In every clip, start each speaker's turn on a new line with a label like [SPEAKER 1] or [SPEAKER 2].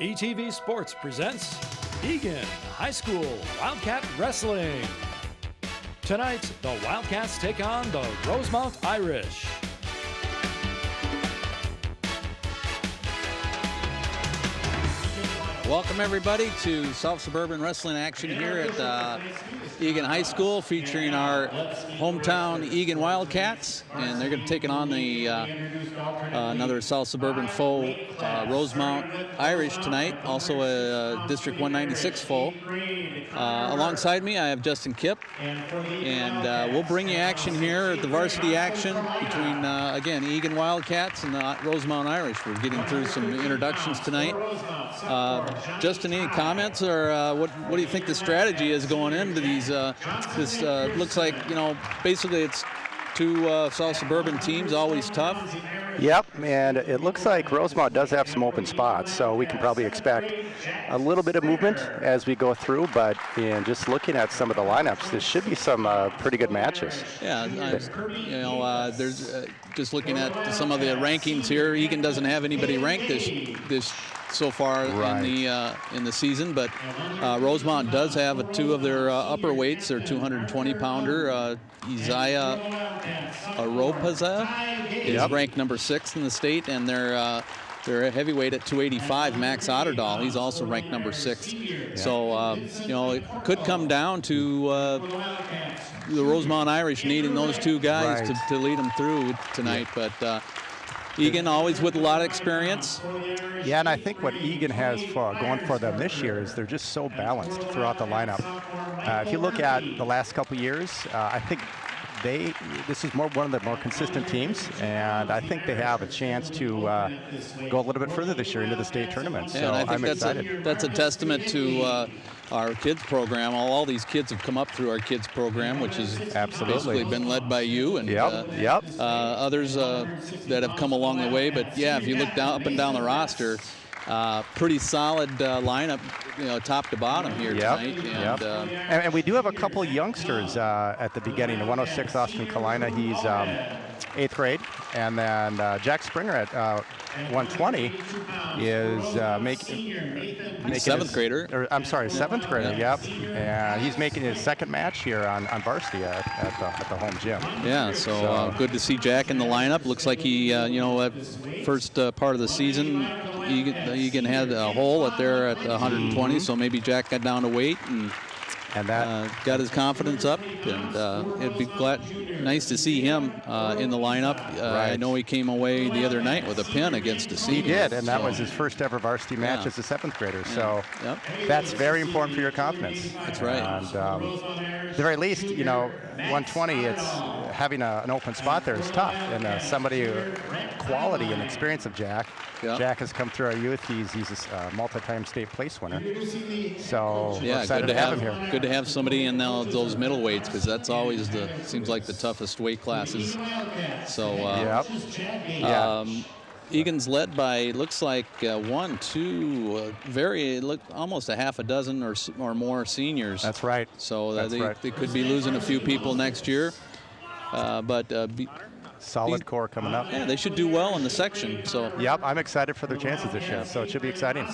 [SPEAKER 1] ETV Sports presents Eagan High School Wildcat Wrestling. Tonight, the Wildcats take on the Rosemount Irish.
[SPEAKER 2] Welcome everybody to South Suburban Wrestling action here at Eagan High School, featuring our hometown Eagan Wildcats, and they're going to take it on the another South Suburban foe, Rosemount Irish tonight, also a District 196 foe. Alongside me I have Justin Kipp, and we'll bring you action here, the varsity action between again Eagan Wildcats and the Rosemount Irish. We're getting through some introductions tonight. Justin, any comments, or what do you think the strategy is going into these? This looks like, you know, basically it's two South Suburban teams, always tough.
[SPEAKER 3] Yep, and it looks like Rosemount does have some open spots, so we can probably expect a little bit of movement as we go through, but in just looking at some of the lineups, this should be some pretty good matches.
[SPEAKER 2] Yeah, you know, there's just looking at some of the rankings here, Eagan doesn't have anybody ranked this so far in the season, but Rosemount does have two of their upper weights, their 220-pounder, Isaiah Aropaza is ranked number 6 in the state, and their heavyweight at 285, Max Otterdahl, he's also ranked number 6. Yeah. So, you know, it could come down to the Rosemount Irish needing those two guys to lead them through tonight, but Eagan always with a lot of experience.
[SPEAKER 3] Yeah, and I think what Eagan has going for them this year is they're just so balanced throughout the lineup. If you look at the last couple years, I think this is one of the more consistent teams, and I think they have a chance to go a little bit further this year into the state tournament. So
[SPEAKER 2] and I think
[SPEAKER 3] I'm excited.
[SPEAKER 2] That's a testament to our kids program. All these kids have come up through our kids program, which has basically been led by you and others that have come along the way. But yeah, if you look up and down the roster, pretty solid lineup, you know, top to bottom here tonight.
[SPEAKER 3] And we do have a couple youngsters at the beginning. 106 Austin Klein, he's 8th grade, and then Jack Springer at 120 is making
[SPEAKER 2] 7th grader.
[SPEAKER 3] Or, I'm sorry, 7th grader. Yep. And he's making his second match here on varsity at the home gym.
[SPEAKER 2] Yeah. So good to see Jack in the lineup. Looks like he, you know, first part of the season, Eagan had a hole there at 120, so maybe Jack got down to weight and that got his confidence up, and it'd be nice to see him in the lineup. I know he came away the other night with a pin against a senior.
[SPEAKER 3] He did, and that was his first ever varsity match as a 7th grader. So that's very important for your confidence.
[SPEAKER 2] That's right.
[SPEAKER 3] And at the very least, you know, 120, it's having an open spot there is tough, and somebody quality and experience of Jack. Jack has come through our youth. He's a multi-time state place winner. So we're excited to have him here.
[SPEAKER 2] Good to have somebody in those middleweights, because that's always seems like the toughest weight classes. So Eagan's led by, looks like almost a half a dozen or more seniors.
[SPEAKER 3] That's right.
[SPEAKER 2] So they could be losing a few people next year, but
[SPEAKER 3] solid core coming up.
[SPEAKER 2] Yeah, they should do well in the section. So
[SPEAKER 3] I'm excited for their chances this year, so it should be exciting.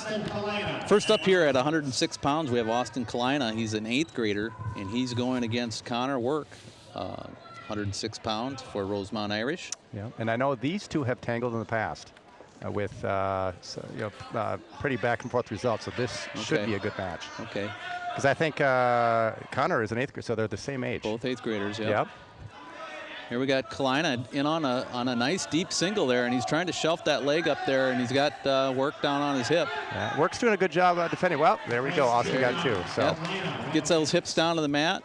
[SPEAKER 2] First up here at 106 pounds, we have Austin Klein. He's an 8th grader, and he's going against Conor Wick, 106 pounds for Rosemount Irish.
[SPEAKER 3] Yeah, and I know these two have tangled in the past with pretty back and forth results, so this should be a good match.
[SPEAKER 2] Okay.
[SPEAKER 3] Because I think Conor is an 8th grader, so they're the same age.
[SPEAKER 2] Both 8th graders, Yep. Here we got Klein in on a nice deep single there, and he's trying to shelf that leg up there, and he's got Work down on his hip.
[SPEAKER 3] Yeah, Work's doing a good job defending. Well, there we go. Austin got 2. So
[SPEAKER 2] gets those hips down to the mat,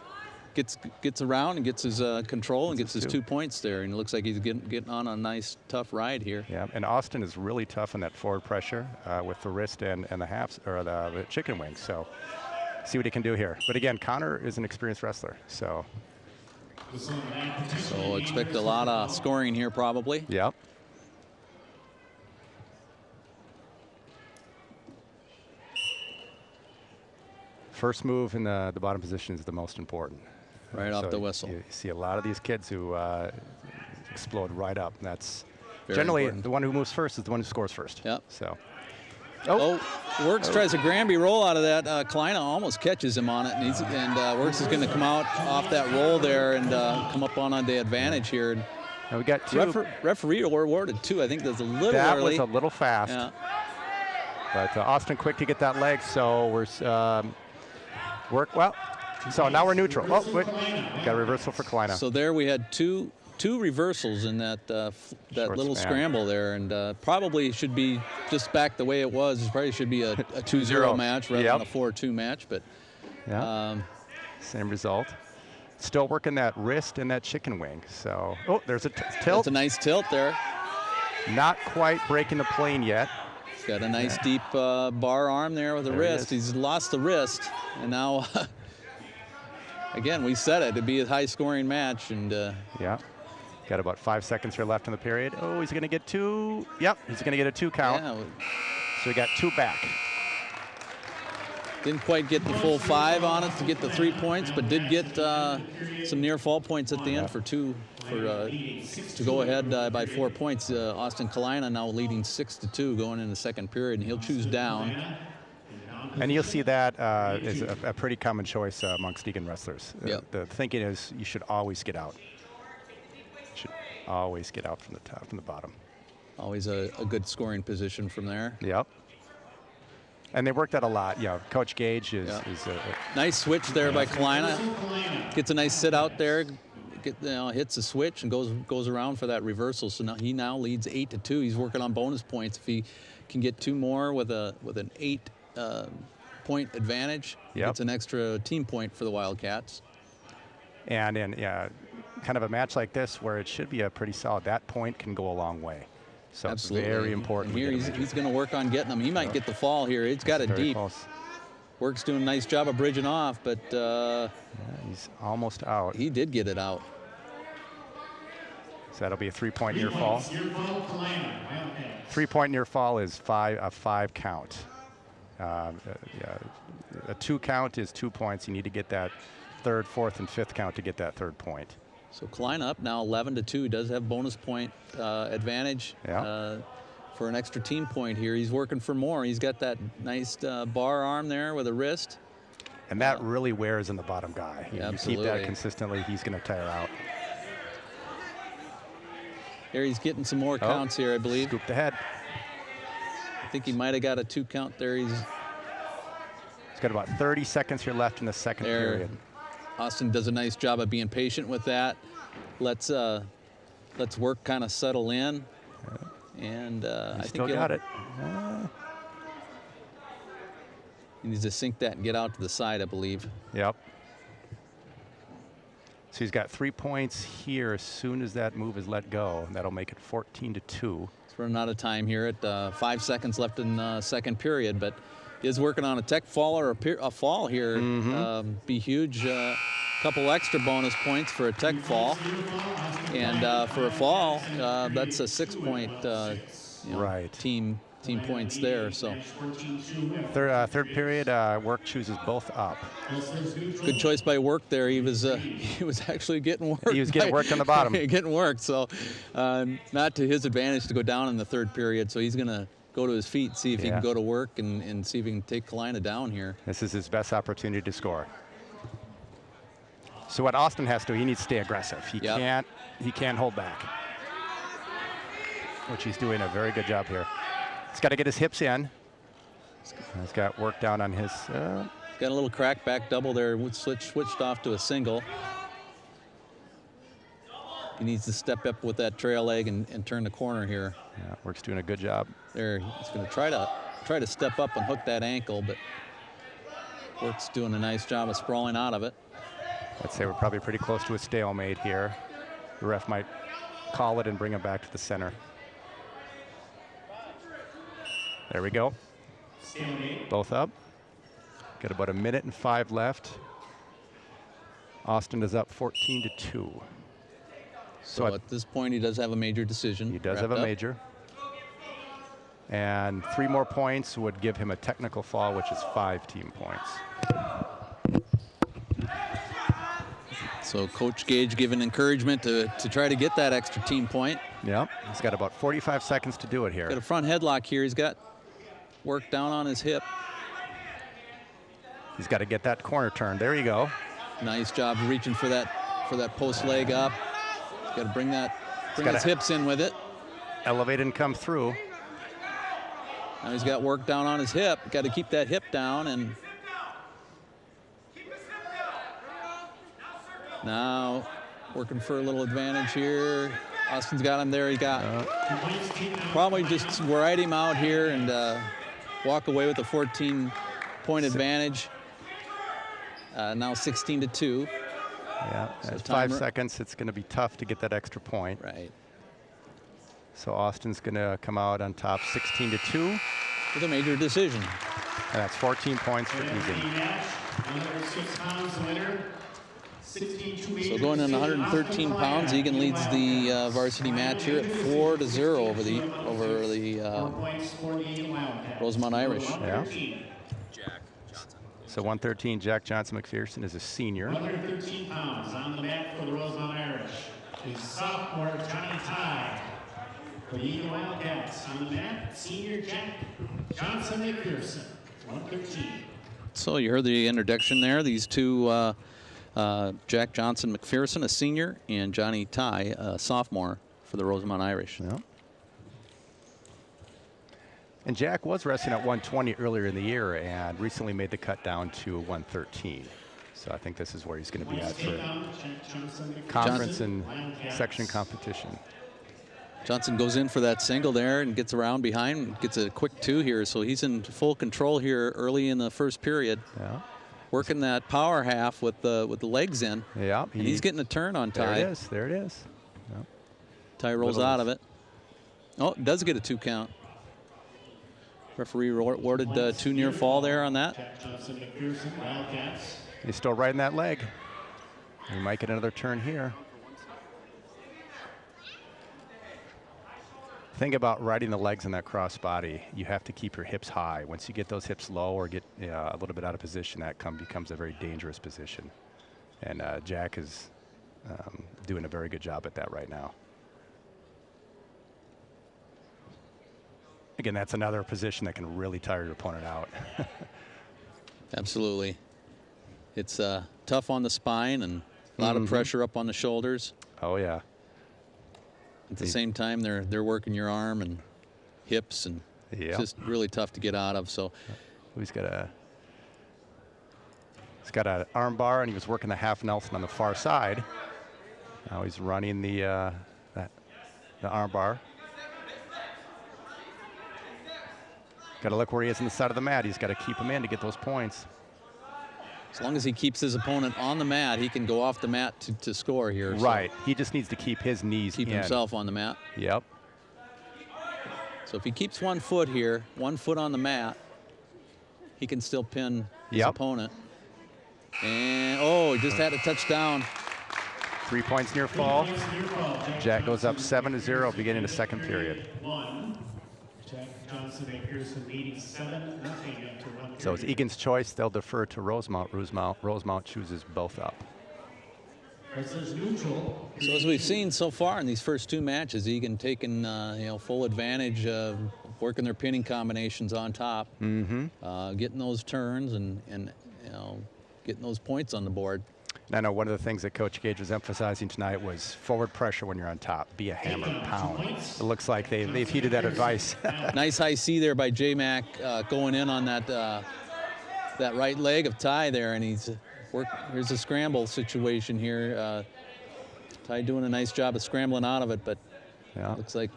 [SPEAKER 2] gets around and gets his control and gets his 2 points there, and it looks like he's getting on a nice tough ride here.
[SPEAKER 3] Yeah, and Austin is really tough in that forward pressure with the wrist and the halves or the chicken wings. So see what he can do here. But again, Conor is an experienced wrestler, so.
[SPEAKER 2] So expect a lot of scoring here probably.
[SPEAKER 3] Yep. First move in the bottom position is the most important.
[SPEAKER 2] Right off the whistle.
[SPEAKER 3] You see a lot of these kids who explode right up. And that's
[SPEAKER 2] very
[SPEAKER 3] generally
[SPEAKER 2] important.
[SPEAKER 3] the one who moves first is the one who scores first.
[SPEAKER 2] Yep.
[SPEAKER 3] So
[SPEAKER 2] Oh, Works tries a Granby roll out of that. Klein almost catches him on it, and Works is going to come out off that roll there and come up on the advantage here.
[SPEAKER 3] And we got 2.
[SPEAKER 2] Referee awarded 2. I think that's a little
[SPEAKER 3] that
[SPEAKER 2] early.
[SPEAKER 3] That was a little fast.
[SPEAKER 2] Yeah.
[SPEAKER 3] But Austin quick to get that leg, so we're well. So now we're neutral. Oh, wait, got a reversal for Klein.
[SPEAKER 2] So there we had two reversals in that little scramble there, and probably should be just back the way it was. It probably should be a 2-0 match rather than a 4-2 match, but
[SPEAKER 3] same result. Still working that wrist and that chicken wing. So, there's a tilt.
[SPEAKER 2] That's a nice tilt there.
[SPEAKER 3] Not quite breaking the plane yet.
[SPEAKER 2] He's got a nice deep bar arm there with the wrist. He's lost the wrist, and now, again, we said it, it'd be a high-scoring match, and
[SPEAKER 3] got about 5 seconds here left in the period. Oh, he's going to get 2. Yep, he's going to get a 2 count.
[SPEAKER 2] Yeah.
[SPEAKER 3] So we got 2 back.
[SPEAKER 2] Didn't quite get the full 5 on it to get the 3 points, but did get some near fall points at the end to go ahead by 4 points. Austin Klein now leading 6-2 going into the second period, and he'll choose down.
[SPEAKER 3] And you'll see that is a pretty common choice amongst Eagan wrestlers.
[SPEAKER 2] Yep.
[SPEAKER 3] The thinking is you should always get out. Should always get out from the top, from the bottom.
[SPEAKER 2] Always a good scoring position from there.
[SPEAKER 3] Yep. And they worked that a lot. Coach Gage is a
[SPEAKER 2] nice switch there by Klein. Gets a nice sit out there. Hits the switch and goes around for that reversal. So now he leads 8-2. He's working on bonus points. If he can get 2 more with an 8 point advantage, it's an extra team point for the Wildcats.
[SPEAKER 3] And in kind of a match like this where it should be a pretty solid, that point can go a long way. So
[SPEAKER 2] absolutely.
[SPEAKER 3] It's very important.
[SPEAKER 2] And here he's going to work on getting them. He might get the fall here. It's got it deep.
[SPEAKER 3] Close.
[SPEAKER 2] Work's doing a nice job of bridging off, but
[SPEAKER 3] he's almost out.
[SPEAKER 2] He did get it out.
[SPEAKER 3] So that'll be a 3-point near fall. 3-point near fall is a 5 count. A 2 count is 2 points. You need to get that 3rd, 4th, and 5th count to get that 3rd point.
[SPEAKER 2] So Klein up now 11-2. Does have bonus point advantage for an extra team point here. He's working for more. He's got that nice bar arm there with a wrist.
[SPEAKER 3] And that really wears in the bottom guy. You keep that consistently, he's going to tire out.
[SPEAKER 2] Here he's getting some more counts here, I believe.
[SPEAKER 3] Scooped ahead.
[SPEAKER 2] I think he might have got a 2 count there. He's
[SPEAKER 3] got about 30 seconds here left in the second period.
[SPEAKER 2] Austin does a nice job of being patient with that. Let's work kind of settle in. And I think
[SPEAKER 3] still got it.
[SPEAKER 2] He needs to sink that and get out to the side, I believe.
[SPEAKER 3] Yep. So he's got 3 points here as soon as that move is let go. That'll make it 14-2.
[SPEAKER 2] It's running out of time here at 5 seconds left in the second period, but is working on a tech fall or a fall here. Be huge. Couple extra bonus points for a tech fall, and for a fall, that's a 6-point team points there. So
[SPEAKER 3] third period, Work chooses both up.
[SPEAKER 2] Good choice by Work there. He was actually getting worked.
[SPEAKER 3] He was getting worked on the bottom.
[SPEAKER 2] Getting worked. So not to his advantage to go down in the third period. So he's gonna go to his feet, see if he can go to Work and see if he can take Klein down here.
[SPEAKER 3] This is his best opportunity to score. So what Austin has to do, he needs to stay aggressive. He can't hold back, which he's doing a very good job here. He's got to get his hips in. He's got Work down on his.
[SPEAKER 2] He's got a little crack back double there. Switched off to a single. He needs to step up with that trail leg and turn the corner here.
[SPEAKER 3] Yeah, Work's doing a good job.
[SPEAKER 2] There, he's going to try to step up and hook that ankle, but Work's doing a nice job of sprawling out of it.
[SPEAKER 3] I'd say we're probably pretty close to a stalemate here. The ref might call it and bring him back to the center. There we go. Both up. Got about 1 minute and 5 left. Austin is up 14-2.
[SPEAKER 2] So at this point, he does have a major decision.
[SPEAKER 3] He does have a major. And 3 more points would give him a technical fall, which is 5 team points.
[SPEAKER 2] So Coach Gage giving encouragement to try to get that extra team point.
[SPEAKER 3] Yep, he's got about 45 seconds to do it here.
[SPEAKER 2] Got a front headlock here. He's got work down on his hip.
[SPEAKER 3] He's got to get that corner turn. There you go.
[SPEAKER 2] Nice job reaching for that post leg up. He's got to bring his hips in with it.
[SPEAKER 3] Elevate and come through.
[SPEAKER 2] Now he's got work down on his hip. Got to keep that hip down, and now working for a little advantage here. Austin's got him there. He got probably just ride him out here and walk away with a 14-point advantage. Now 16-2.
[SPEAKER 3] Yeah, so 5 seconds. It's going to be tough to get that extra point.
[SPEAKER 2] Right.
[SPEAKER 3] So Austin's going to come out on top 16-2.
[SPEAKER 2] With a major decision.
[SPEAKER 3] And that's 14 points for Eagan.
[SPEAKER 2] So going in 113 pounds, Eagan leads the varsity match here at 4-0 over the Rosemount Irish.
[SPEAKER 3] Yeah. So 113, Jack Johnson McPherson is a senior.
[SPEAKER 4] 113 pounds on the mat for the Rosemount Irish is sophomore Johnny Ty. For the Eagan Wildcats on the mat, senior Jack Johnson McPherson, 113.
[SPEAKER 2] So you heard the introduction there. These two, Jack Johnson McPherson, a senior, and Johnny Ty, a sophomore for the Rosemount Irish.
[SPEAKER 3] Yeah. And Jack was wrestling at 120 earlier in the year and recently made the cut down to 113. So I think this is where he's going to be at for conference and section competition.
[SPEAKER 2] Johnson goes in for that single there and gets around behind, gets a quick 2 here. So he's in full control here early in the first period.
[SPEAKER 3] Yeah.
[SPEAKER 2] Working that power half with the legs in.
[SPEAKER 3] Yeah.
[SPEAKER 2] And he's getting a turn on Ty.
[SPEAKER 3] There it is. There it is. Yep.
[SPEAKER 2] Ty rolls out of it. Oh, does get a 2 count. Referee awarded 2 near fall there on that.
[SPEAKER 3] He's still riding that leg. He might get another turn here. Thing about riding the legs in that crossbody, you have to keep your hips high. Once you get those hips low or get a little bit out of position, that becomes a very dangerous position. And Jack is doing a very good job at that right now. Again, that's another position that can really tire your opponent out.
[SPEAKER 2] Absolutely. It's tough on the spine and a lot of pressure up on the shoulders.
[SPEAKER 3] Oh, yeah.
[SPEAKER 2] At the same time, they're working your arm and hips, and it's just really tough to get out of. So
[SPEAKER 3] he's got an arm bar, and he was working the half Nelson on the far side. Now he's running the arm bar. Got to look where he is on the side of the mat. He's got to keep him in to get those points.
[SPEAKER 2] As long as he keeps his opponent on the mat, he can go off the mat to score here.
[SPEAKER 3] Right.
[SPEAKER 2] So
[SPEAKER 3] he just needs to keep his knees
[SPEAKER 2] keep himself on the mat.
[SPEAKER 3] Yep.
[SPEAKER 2] So if he keeps 1 foot here, 1 foot on the mat, he can still pin his opponent. And, he just had a touchdown.
[SPEAKER 3] 3 points near fall. Jack goes up 7-0 beginning the second period. So it's Eagan's choice. They'll defer to Rosemount. Rosemount chooses both up.
[SPEAKER 2] So as we've seen so far in these first 2 matches, Eagan taking full advantage of working their pinning combinations on top, getting those turns and getting those points on the board.
[SPEAKER 3] And I know one of the things that Coach Gage was emphasizing tonight was forward pressure when you're on top. Be a hammer, pound. It looks like they've heeded that advice.
[SPEAKER 2] Nice high C there by J-Mac going in on that right leg of Ty there, and here's a scramble situation here. Ty doing a nice job of scrambling out of it, but looks like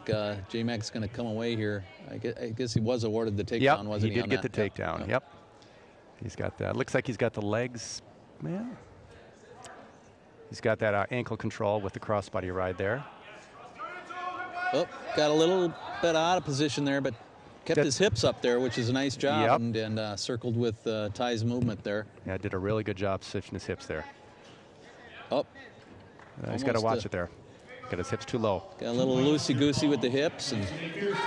[SPEAKER 2] J-Mac's going to come away here. I guess he was awarded the takedown, wasn't he?
[SPEAKER 3] He did get the takedown. Yep. He's got that. Looks like he's got the legs. Yeah. He's got that ankle control with the crossbody ride there.
[SPEAKER 2] Oh, got a little bit out of position there, but kept his hips up there, which is a nice job, and circled with Ty's movement there.
[SPEAKER 3] Yeah, did a really good job switching his hips there.
[SPEAKER 2] Oh.
[SPEAKER 3] He's got to watch it there. Got his hips too low.
[SPEAKER 2] Got a little loosey-goosey with the hips, and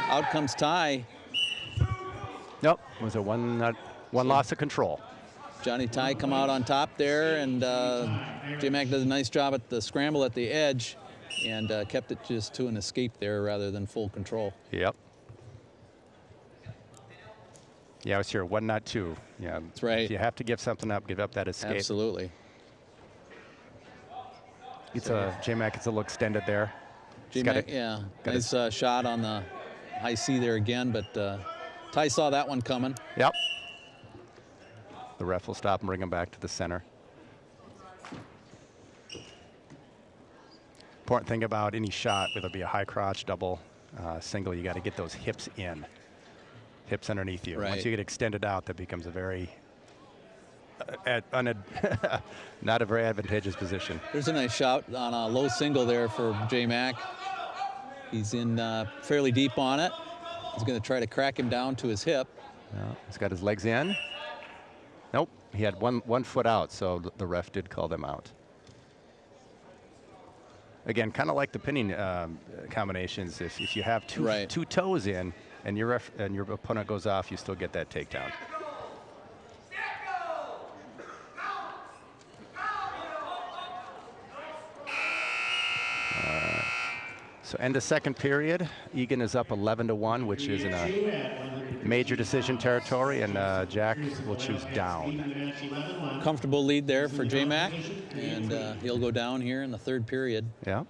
[SPEAKER 2] out comes Ty.
[SPEAKER 3] Nope, it was a one loss of control.
[SPEAKER 2] Johnny Ty come out on top there, and J-Mac does a nice job at the scramble at the edge and kept it just to an escape there rather than full control.
[SPEAKER 3] Yep. Yeah, I was here 1, not 2. Yeah,
[SPEAKER 2] that's right.
[SPEAKER 3] If you have to give something up, give up that escape.
[SPEAKER 2] Absolutely.
[SPEAKER 3] It's J-Mac gets a little extended there.
[SPEAKER 2] J-Mac, yeah, nice shot on the high C there again, but Ty saw that one coming.
[SPEAKER 3] Yep. The ref will stop and bring him back to the center. Important thing about any shot, whether it be a high crotch, double, single, you got to get those hips in. Hips underneath you.
[SPEAKER 2] Right.
[SPEAKER 3] Once you get extended out, that becomes a very, not a very advantageous position.
[SPEAKER 2] There's a nice shot on a low single there for J-Mac. He's in fairly deep on it. He's going to try to crack him down to his hip.
[SPEAKER 3] No, he's got his legs in. Nope, he had one foot out, so the ref did call them out. Again, kind of like the pinning combinations. If you have two toes in and your opponent goes off, you still get that takedown. So end of second period. Eagan is up 11-1, which is in a major decision territory, and Jack will choose down.
[SPEAKER 2] Comfortable lead there for J-Mac, and he'll go down here in the third period.
[SPEAKER 3] Yeah.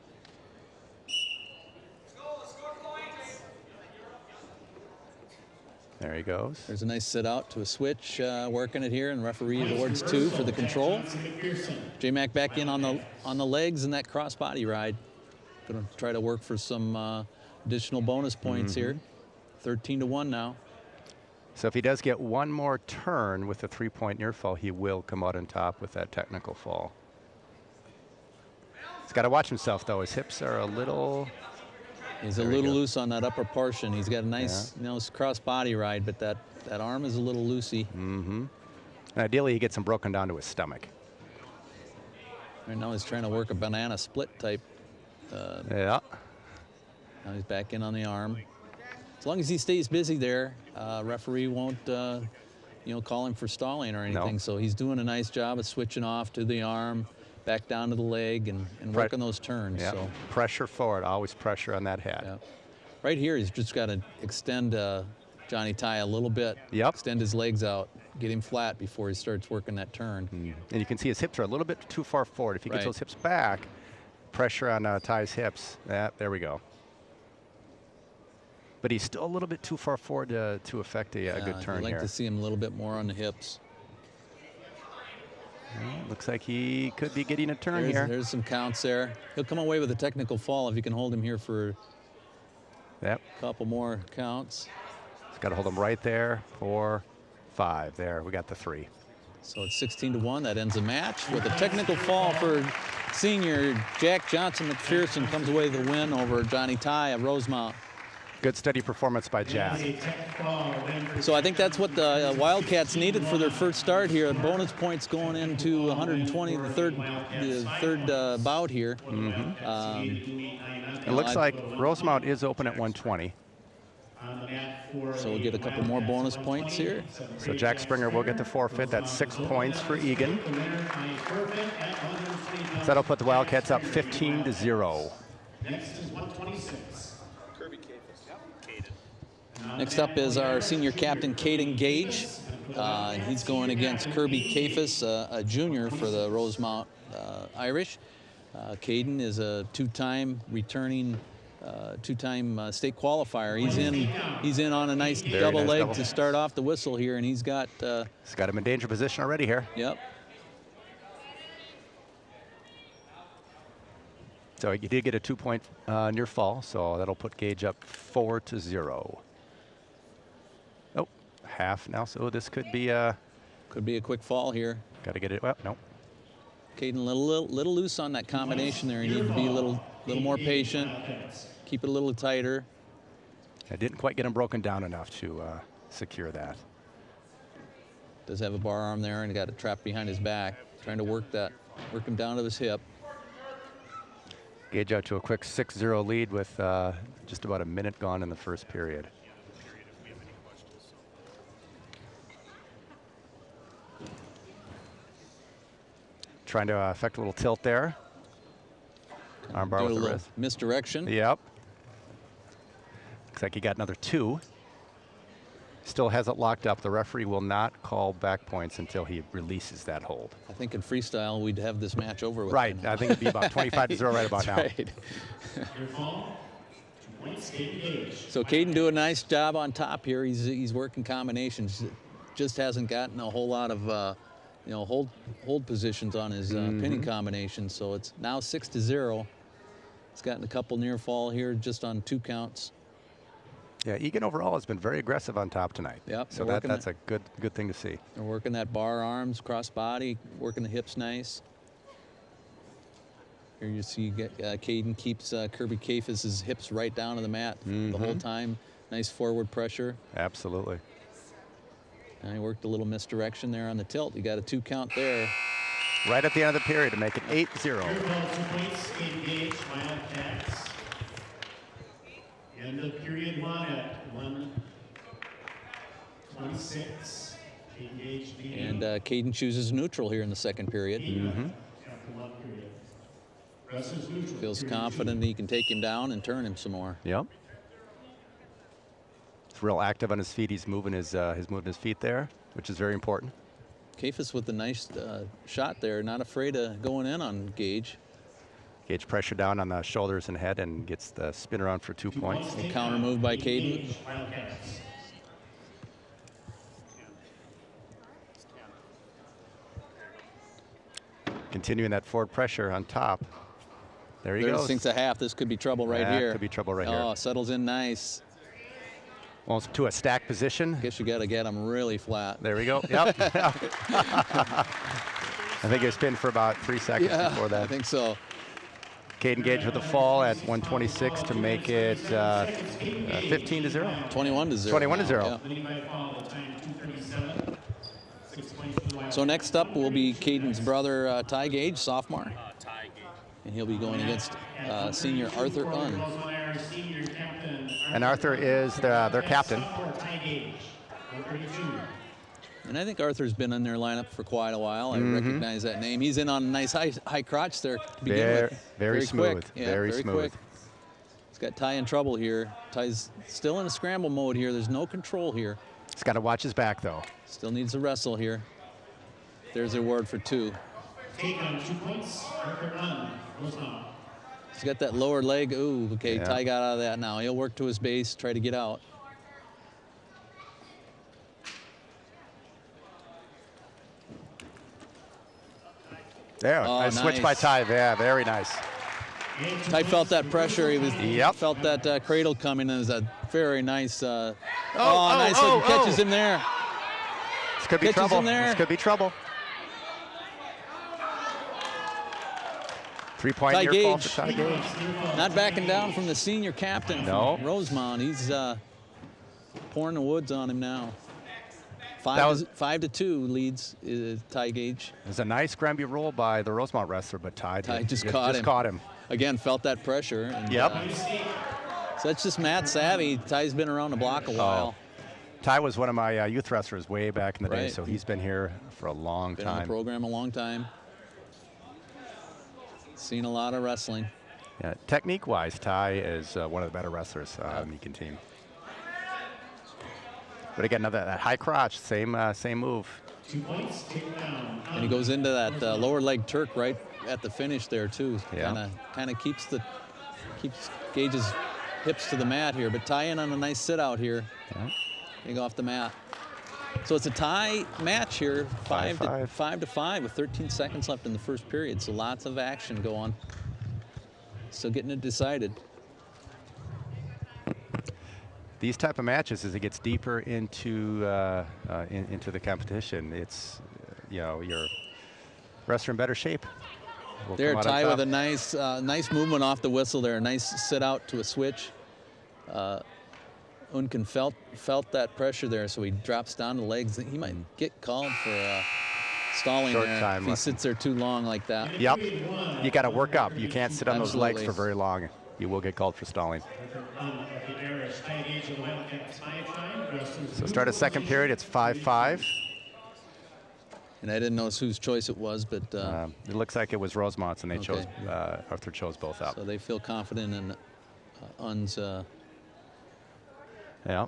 [SPEAKER 3] There he goes.
[SPEAKER 2] There's a nice sit out to a switch, working it here, and referee awards 2 for the control. J-Mac back in on the legs and that cross body ride. Going to try to work for some additional bonus points here. 13-1 now.
[SPEAKER 3] So if he does get one more turn with a 3-point near fall, he will come out on top with that technical fall. He's got to watch himself, though. His hips are a little...
[SPEAKER 2] He's a little loose on that upper portion. He's got a nice, cross body ride, but that arm is a little loosey.
[SPEAKER 3] And ideally, he gets him broken down to his stomach.
[SPEAKER 2] Right now he's trying to work a banana split type.
[SPEAKER 3] Now
[SPEAKER 2] he's back in on the arm. As long as he stays busy there, referee won't, call him for stalling or anything.
[SPEAKER 3] No.
[SPEAKER 2] So he's doing a nice job of switching off to the arm, back down to the leg, and working those turns.
[SPEAKER 3] Yeah.
[SPEAKER 2] So
[SPEAKER 3] Pressure forward, always pressure on that head.
[SPEAKER 2] yeah. Right here, he's just got to extend Johnny Ty a little bit.
[SPEAKER 3] Yep.
[SPEAKER 2] Extend his legs out, get him flat before he starts working that turn.
[SPEAKER 3] And you can see his hips are a little bit too far forward. If he gets those hips back, pressure on Ty's hips. There we go. But he's still a little bit too far forward to affect a good turn
[SPEAKER 2] I'd like
[SPEAKER 3] here.
[SPEAKER 2] to see him a little bit more on the hips.
[SPEAKER 3] Looks like he could be getting a turn here.
[SPEAKER 2] There's some counts there. He'll come away with a technical fall if you can hold him here for a couple more counts.
[SPEAKER 3] He's got to hold him right there. 4, 5. There, we got the 3.
[SPEAKER 2] So it's 16-1. That ends the match with a technical fall for senior Jack Johnson. McPherson comes away with the win over Johnny Ty of Rosemount.
[SPEAKER 3] Good steady performance by Jack.
[SPEAKER 2] So I think that's what the Wildcats needed for their first start here. Bonus points going into 120, the third bout here.
[SPEAKER 3] It looks like Rosemount is open at 120.
[SPEAKER 2] So we'll get a couple more bonus points here.
[SPEAKER 3] So Jack Springer will get the forfeit. That's 6 points for Eagan. So that'll put the Wildcats up 15-0.
[SPEAKER 4] Next is 126.
[SPEAKER 2] Next up is our senior captain, Caden Gage. He's going against Kirby Kafis, a junior for the Rosemount Irish. Caden is a two-time returning, state qualifier. He's in on a nice double leg to start off the whistle here, and he's got
[SPEAKER 3] him in danger position already here.
[SPEAKER 2] Yep.
[SPEAKER 3] So he did get a 2-point near fall, so that'll put Gage up 4-0. Oh, half now, so this could be a
[SPEAKER 2] quick fall here.
[SPEAKER 3] Got to get it. Well, no.
[SPEAKER 2] Caden a little loose on that combination there. You need to be a little more patient, keep it a little tighter.
[SPEAKER 3] I didn't quite get him broken down enough to secure that.
[SPEAKER 2] Does have a bar arm there and got it trapped behind his back, trying to work him down to his hip.
[SPEAKER 3] Gage out to a quick 6-0 lead with just about a minute gone in the first period. Trying to affect a little tilt there. Armbar with the wrist.
[SPEAKER 2] Misdirection.
[SPEAKER 3] Yep. Looks like he got another 2. Still has it locked up. The referee will not call back points until he releases that hold.
[SPEAKER 2] I think in freestyle we'd have this match over with.
[SPEAKER 3] Right. I think it'd be about 25-0 right about now.
[SPEAKER 2] Right. So Caden do a nice job on top here. He's working combinations. Just hasn't gotten a whole lot of hold positions on his pinning combinations. So it's now 6-0. He's gotten a couple near fall here just on 2 counts.
[SPEAKER 3] Yeah, Eagan overall has been very aggressive on top tonight.
[SPEAKER 2] Yep.
[SPEAKER 3] So that's a good thing to see.
[SPEAKER 2] They're working that bar arms, cross body, working the hips nice. Here you see Caden keeps Kirby Cafis' hips right down to the mat the whole time. Nice forward pressure.
[SPEAKER 3] Absolutely.
[SPEAKER 2] And he worked a little misdirection there on the tilt. You got a 2 count there.
[SPEAKER 3] Right at the end of the period to make it 8-0.
[SPEAKER 4] Gage, Wildcats. End of period 1 at 1:26.
[SPEAKER 2] And Caden chooses neutral here in the second period. Feels confident he can take him down and turn him some more.
[SPEAKER 3] Yep. He's real active on his feet. He's moving his feet there, which is very important.
[SPEAKER 2] Cafis with a nice shot there, not afraid of going in on Gage.
[SPEAKER 3] Gage pressure down on the shoulders and head and gets the spin around for 2 points.
[SPEAKER 2] A counter move by Caden.
[SPEAKER 3] Continuing that forward pressure on top. There he goes.
[SPEAKER 2] Sinks a half. This could be trouble right here.
[SPEAKER 3] Could be trouble right here.
[SPEAKER 2] Oh, settles in nice.
[SPEAKER 3] Almost to a stack position.
[SPEAKER 2] Guess you got to get him really flat.
[SPEAKER 3] There we go. Yep. I think it was pinned for about 3 seconds before that.
[SPEAKER 2] I think so.
[SPEAKER 3] Caden Gage with the fall at 126 to make it 15-0.
[SPEAKER 2] 21-0.
[SPEAKER 3] 21-0.
[SPEAKER 2] Yeah. So next up will be Caden's brother, Ty Gage, sophomore. And he'll be going against senior Arthur Unn.
[SPEAKER 3] And Arthur is their captain.
[SPEAKER 2] And I think Arthur's been in their lineup for quite a while. I recognize that name. He's in on a nice high crotch there to begin with.
[SPEAKER 3] Very smooth.
[SPEAKER 2] Yeah,
[SPEAKER 3] very smooth.
[SPEAKER 2] Quick. He's got Ty in trouble here. Ty's still in a scramble mode here. There's no control here.
[SPEAKER 3] He's got to watch his back, though.
[SPEAKER 2] Still needs to wrestle here. There's a word for 2.
[SPEAKER 4] Take on 2 points, Arthur Unn, Rosemount.
[SPEAKER 2] He's got that lower leg. Ooh, okay,
[SPEAKER 3] Yeah.
[SPEAKER 2] Ty got out of that now. He'll work to his base, try to get out.
[SPEAKER 3] There,
[SPEAKER 2] Oh,
[SPEAKER 3] nice switch by Ty. Yeah, very nice.
[SPEAKER 2] Ty felt that pressure. He was felt that cradle coming. It was a very nice. Nice looking catches him there.
[SPEAKER 3] This could be
[SPEAKER 2] Catches
[SPEAKER 3] trouble.
[SPEAKER 2] him there.
[SPEAKER 3] This could be trouble. 3-point
[SPEAKER 2] Ty
[SPEAKER 3] near fall
[SPEAKER 2] Gage.
[SPEAKER 3] for Ty Gage.
[SPEAKER 2] Not backing down from the senior captain from Rosemount. He's pouring the woods on him now. 5-2 leads Ty Gage.
[SPEAKER 3] It was a nice Granby roll by the Rosemount wrestler, but Ty
[SPEAKER 2] just caught him. Again, felt that pressure. And,
[SPEAKER 3] Yep.
[SPEAKER 2] So that's just Matt savvy. Ty's been around the block a while.
[SPEAKER 3] Ty was one of my youth wrestlers way back in the day, so he's been here for a long
[SPEAKER 2] Been
[SPEAKER 3] time.
[SPEAKER 2] on the program a long time. Seen a lot of wrestling.
[SPEAKER 3] Yeah, technique-wise, Ty is one of the better wrestlers on the Eagan team. But again, that high crotch, same move.
[SPEAKER 4] 2 points, take down.
[SPEAKER 2] And he goes into that lower leg Turk right at the finish there too.
[SPEAKER 3] Yeah.
[SPEAKER 2] Kind of keeps Gage's hips to the mat here, but Ty in on a nice sit out here.
[SPEAKER 3] Yeah.
[SPEAKER 2] Take off the mat. So it's a tie match here, 5-5 with 13 seconds left in the first period. So lots of action going. Still getting it decided.
[SPEAKER 3] These type of matches, as it gets deeper into the competition, it's your wrestler in better shape.
[SPEAKER 2] There, Ty with a nice movement off the whistle there. A nice sit out to a switch. Unken felt that pressure there, so he drops down the legs. He might get called for stalling
[SPEAKER 3] Short
[SPEAKER 2] there
[SPEAKER 3] time
[SPEAKER 2] if he
[SPEAKER 3] left.
[SPEAKER 2] sits there too long like that.
[SPEAKER 3] Yep, you got to work up. You can't sit on those legs
[SPEAKER 2] Absolutely.
[SPEAKER 3] for very long. You will get called for stalling. So start a second period. It's 5-5.
[SPEAKER 2] And I didn't know whose choice it was, but
[SPEAKER 3] It looks like it was Rosemount's, and they
[SPEAKER 2] Okay.
[SPEAKER 3] chose Arthur chose both up.
[SPEAKER 2] so they feel confident in Unn's.
[SPEAKER 3] Yeah.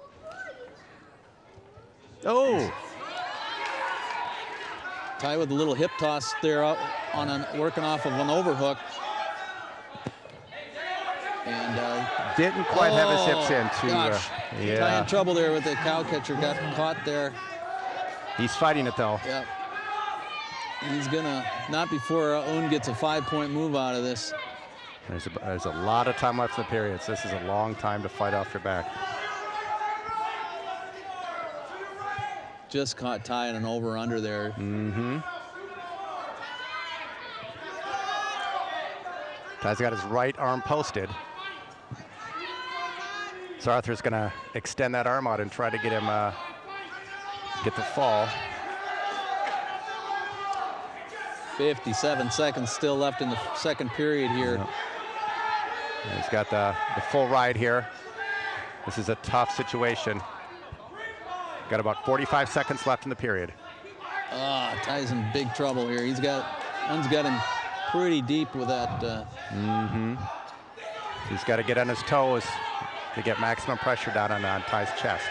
[SPEAKER 3] Oh!
[SPEAKER 2] Ty with a little hip toss there up on working off of an overhook. And
[SPEAKER 3] didn't quite have his hips in.
[SPEAKER 2] Gosh.
[SPEAKER 3] Yeah.
[SPEAKER 2] Ty in trouble there with the cow catcher, got caught there.
[SPEAKER 3] He's fighting it though.
[SPEAKER 2] Yep. He's gonna, not before Owen gets a 5-point move out of this.
[SPEAKER 3] There's a lot of time left in the period, so this is a long time to fight off your back.
[SPEAKER 2] Just caught Ty in an over-under there.
[SPEAKER 3] Mm-hmm. Ty's got his right arm posted. So Arthur's gonna extend that arm out and try to get him, get the fall.
[SPEAKER 2] 57 seconds still left in the second period here.
[SPEAKER 3] Yep. And he's got the full ride here. This is a tough situation. Got about 45 seconds left in the period.
[SPEAKER 2] Ty's in big trouble here. Un's got him pretty deep with that.
[SPEAKER 3] He's got to get on his toes to get maximum pressure down on Ty's chest.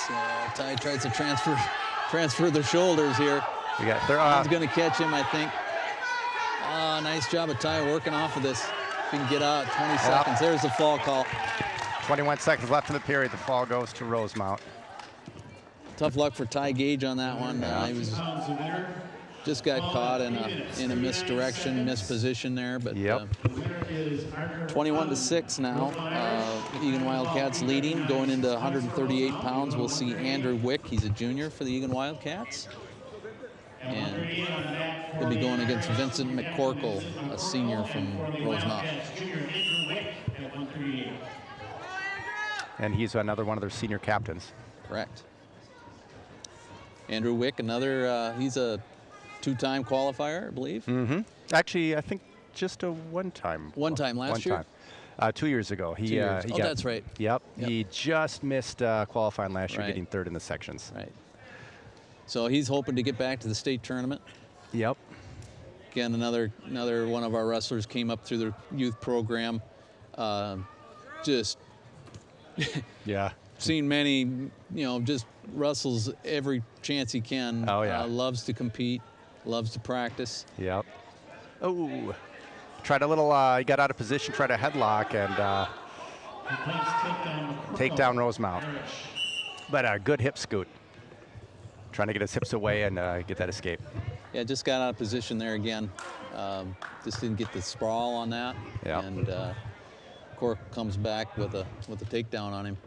[SPEAKER 2] So Ty tries to transfer the shoulders here. Un's going to catch him, I think. Nice job of Ty working off of this. If he can get out, 20 seconds. There's the fall call.
[SPEAKER 3] 21 seconds left in the period. The fall goes to Rosemount.
[SPEAKER 2] Tough luck for Ty Gage on that one. He just got caught in a misdirection, misposition there. But 21-6 now. Eagan Wildcats leading, going into 138 pounds. We'll see Andrew Wick. He's a junior for the Eagan Wildcats. And he'll be going against Vincent McCorkle, a senior from Rosemount.
[SPEAKER 3] And he's another one of their senior captains.
[SPEAKER 2] Correct. Andrew Wick, he's a 2-time qualifier, I believe.
[SPEAKER 3] Mm-hmm. Actually, I think just a one-time.
[SPEAKER 2] One time last year?
[SPEAKER 3] 2 years ago. He
[SPEAKER 2] that's right.
[SPEAKER 3] Yep. He just missed qualifying last year, getting third in the sections.
[SPEAKER 2] Right. So he's hoping to get back to the state tournament.
[SPEAKER 3] Yep.
[SPEAKER 2] Again, another one of our wrestlers came up through the youth program. Just seen many, just wrestles every chance he can.
[SPEAKER 3] Oh, yeah.
[SPEAKER 2] Loves to compete, loves to practice.
[SPEAKER 3] Yep. Oh, tried a little, he got out of position, tried a headlock, and take down Rosemount. But a good hip scoot. Trying to get his hips away and get that escape.
[SPEAKER 2] Yeah, just got out of position there again. Just didn't get the sprawl on that.
[SPEAKER 3] Yeah.
[SPEAKER 2] And Cork comes back with a takedown on him.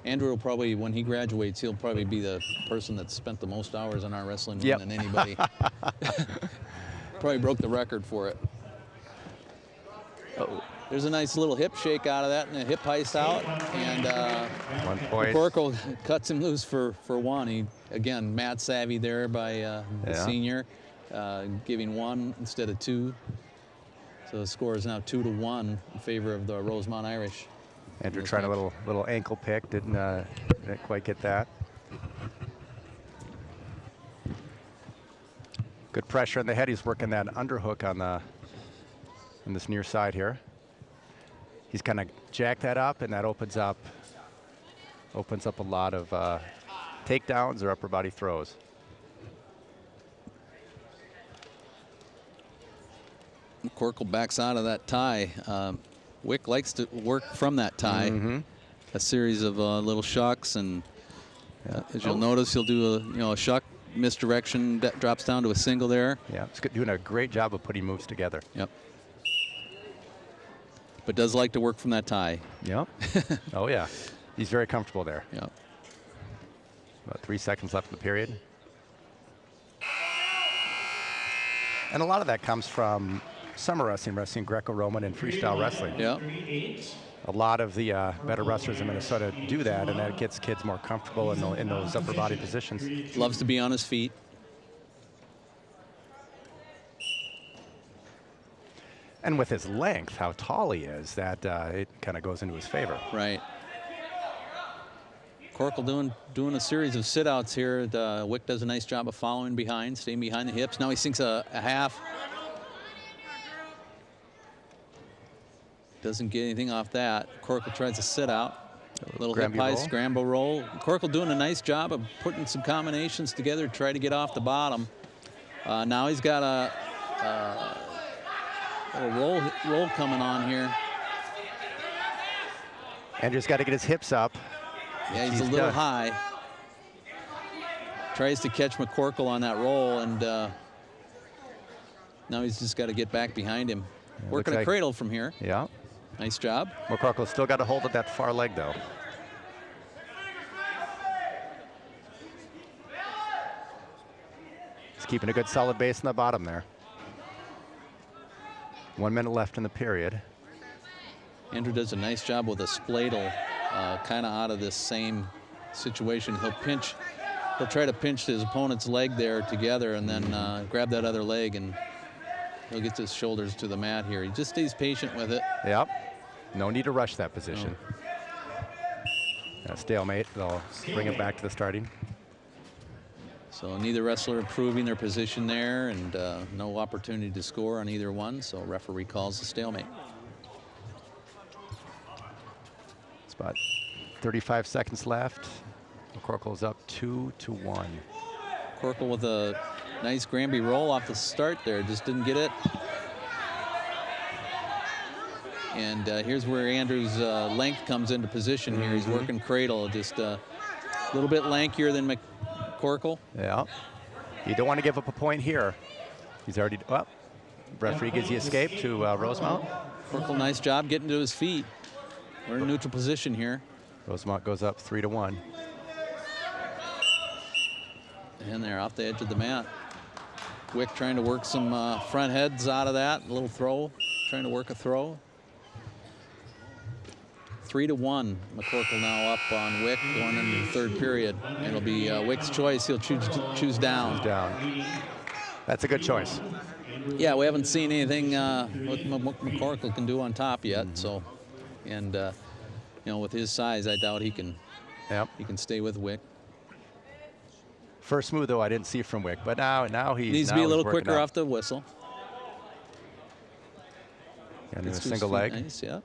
[SPEAKER 2] Andrew will probably, when he graduates, he'll probably be the person that spent the most hours in our wrestling room than anybody. Probably broke the record for it. There's a nice little hip shake out of that and a hip heist out. And
[SPEAKER 3] 1 point.
[SPEAKER 2] McCorkle cuts him loose for one. He, again, mat savvy there by the senior, giving 1 instead of 2. So the score is now 2-1 in favor of the Rosemount Irish.
[SPEAKER 3] Andrew tried a little ankle pick, didn't quite get that. Good pressure in the head. He's working that underhook on this near side here. He's kind of jacked that up, and that opens up a lot of takedowns or upper body throws.
[SPEAKER 2] McCorkle backs out of that tie. Wick likes to work from that tie. A series of little shucks, and as you'll notice, he'll do a shuck, misdirection, that drops down to a single there.
[SPEAKER 3] Yeah, he's doing a great job of putting moves together.
[SPEAKER 2] Yep. But does like to work from that tie.
[SPEAKER 3] Yep. Oh, yeah. He's very comfortable there.
[SPEAKER 2] Yep.
[SPEAKER 3] About 3 seconds left in the period. And a lot of that comes from summer wrestling, Greco-Roman and freestyle wrestling.
[SPEAKER 2] Yeah.
[SPEAKER 3] A lot of the better wrestlers in Minnesota do that, and that gets kids more comfortable in those upper body positions.
[SPEAKER 2] Loves to be on his feet.
[SPEAKER 3] And with his length, how tall he is, that it kind of goes into his favor.
[SPEAKER 2] Right. McCorkle doing a series of sit-outs here. Wick does a nice job of following behind, staying behind the hips. Now he sinks a half. Doesn't get anything off that. McCorkle tries to sit out. Little hip high
[SPEAKER 3] roll.
[SPEAKER 2] scramble roll. McCorkle doing a nice job of putting some combinations together to try to get off the bottom. Now he's got a roll coming on here.
[SPEAKER 3] Andrew's got to get his hips up.
[SPEAKER 2] Yeah, he's a little high. Tries to catch McCorkle on that roll, and now he's just got to get back behind him. Working a cradle from here.
[SPEAKER 3] Yeah.
[SPEAKER 2] Nice job.
[SPEAKER 3] McCorkle's still got a hold of that far leg, though. He's keeping a good solid base in the bottom there. 1 minute left in the period.
[SPEAKER 2] Andrew does a nice job with a spladle, kind of out of this same situation. He'll try to pinch his opponent's leg there together and then grab that other leg, and he'll get his shoulders to the mat here. He just stays patient with it.
[SPEAKER 3] Yep. No need to rush that position. Stalemate. They'll bring it back to the starting.
[SPEAKER 2] So neither wrestler improving their position there, and no opportunity to score on either one. So referee calls the stalemate.
[SPEAKER 3] It's about 35 seconds left. McCorkle's up 2-1.
[SPEAKER 2] McCorkle with a nice Granby roll off the start there. Just didn't get it. And here's where Andrew's length comes into position here. He's working cradle, just a little bit lankier than McCorkle.
[SPEAKER 3] Yeah. You don't want to give up a point here. He's already, well, referee gives the escape to Rosemount.
[SPEAKER 2] McCorkle, nice job getting to his feet. We're in neutral position here.
[SPEAKER 3] Rosemount goes up 3-1.
[SPEAKER 2] And they're off the edge of the mat. Wick trying to work some front heads out of that. A little throw, trying to work a throw. 3-1. McCorkle now up on Wick going into the third period. And it'll be Wick's choice. He'll choose down.
[SPEAKER 3] That's a good choice.
[SPEAKER 2] Yeah, we haven't seen anything what McCorkle can do on top yet. So, and you know, with his size, I doubt he can.
[SPEAKER 3] Yep.
[SPEAKER 2] He can stay with Wick.
[SPEAKER 3] First move though, I didn't see from Wick, but now he
[SPEAKER 2] needs to be a little quicker off the whistle.
[SPEAKER 3] And a single leg.
[SPEAKER 2] Nice, yeah.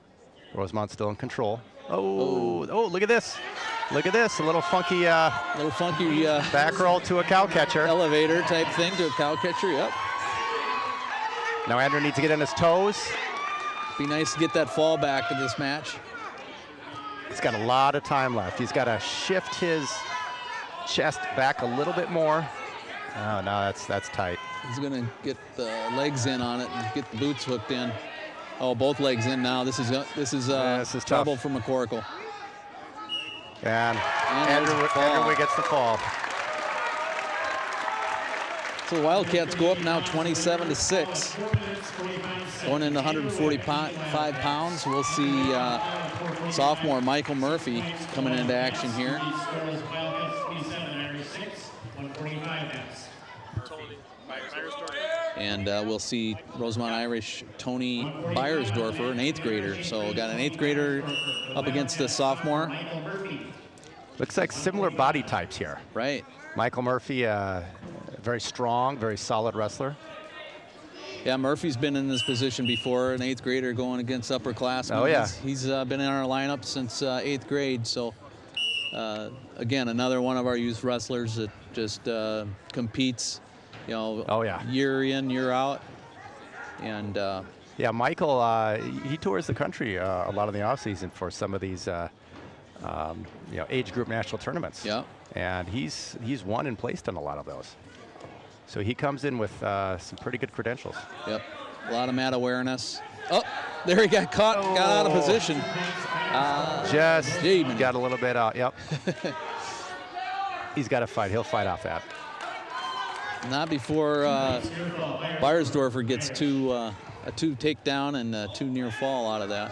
[SPEAKER 3] Rosemount's still in control. Oh, look at this. Look at this, a little funky back roll to a cow catcher.
[SPEAKER 2] Elevator type thing to a cow catcher, yep.
[SPEAKER 3] Now Andrew needs to get on his toes.
[SPEAKER 2] Be nice to get that fall back in this match.
[SPEAKER 3] He's got a lot of time left. He's got to shift his chest back a little bit more. Oh, no, that's tight.
[SPEAKER 2] He's going to get the legs in on it and get the boots hooked in. Oh, both legs in now. This is trouble for McCorkle.
[SPEAKER 3] And Andrew gets the fall.
[SPEAKER 2] So the Wildcats go up now 27-6. Going into 145 pounds. We'll see sophomore Michael Murphy coming into action here. And we'll see Rosemount Irish Tony Beiersdorfer, an 8th grader. So got an 8th grader up against a sophomore.
[SPEAKER 3] Looks like similar body types here.
[SPEAKER 2] Right.
[SPEAKER 3] Michael Murphy, very strong, very solid wrestler.
[SPEAKER 2] Yeah, Murphy's been in this position before, an 8th grader going against upperclassmen.
[SPEAKER 3] Oh, yeah.
[SPEAKER 2] He's been in our lineup since 8th grade. So, again, another one of our youth wrestlers that just competes, you know, year in, year out. And
[SPEAKER 3] yeah, Michael, he tours the country a lot in the offseason for some of these you know, age group national tournaments.
[SPEAKER 2] Yeah.
[SPEAKER 3] And he's won and placed in a lot of those. So he comes in with some pretty good credentials.
[SPEAKER 2] Yep. A lot of mat awareness. Oh, there he got caught, got out of position.
[SPEAKER 3] Just got a little bit out. Yep. He's got to fight. He'll fight off that.
[SPEAKER 2] Not before Beiersdorfer gets a 2 takedown and a 2 near fall out of that.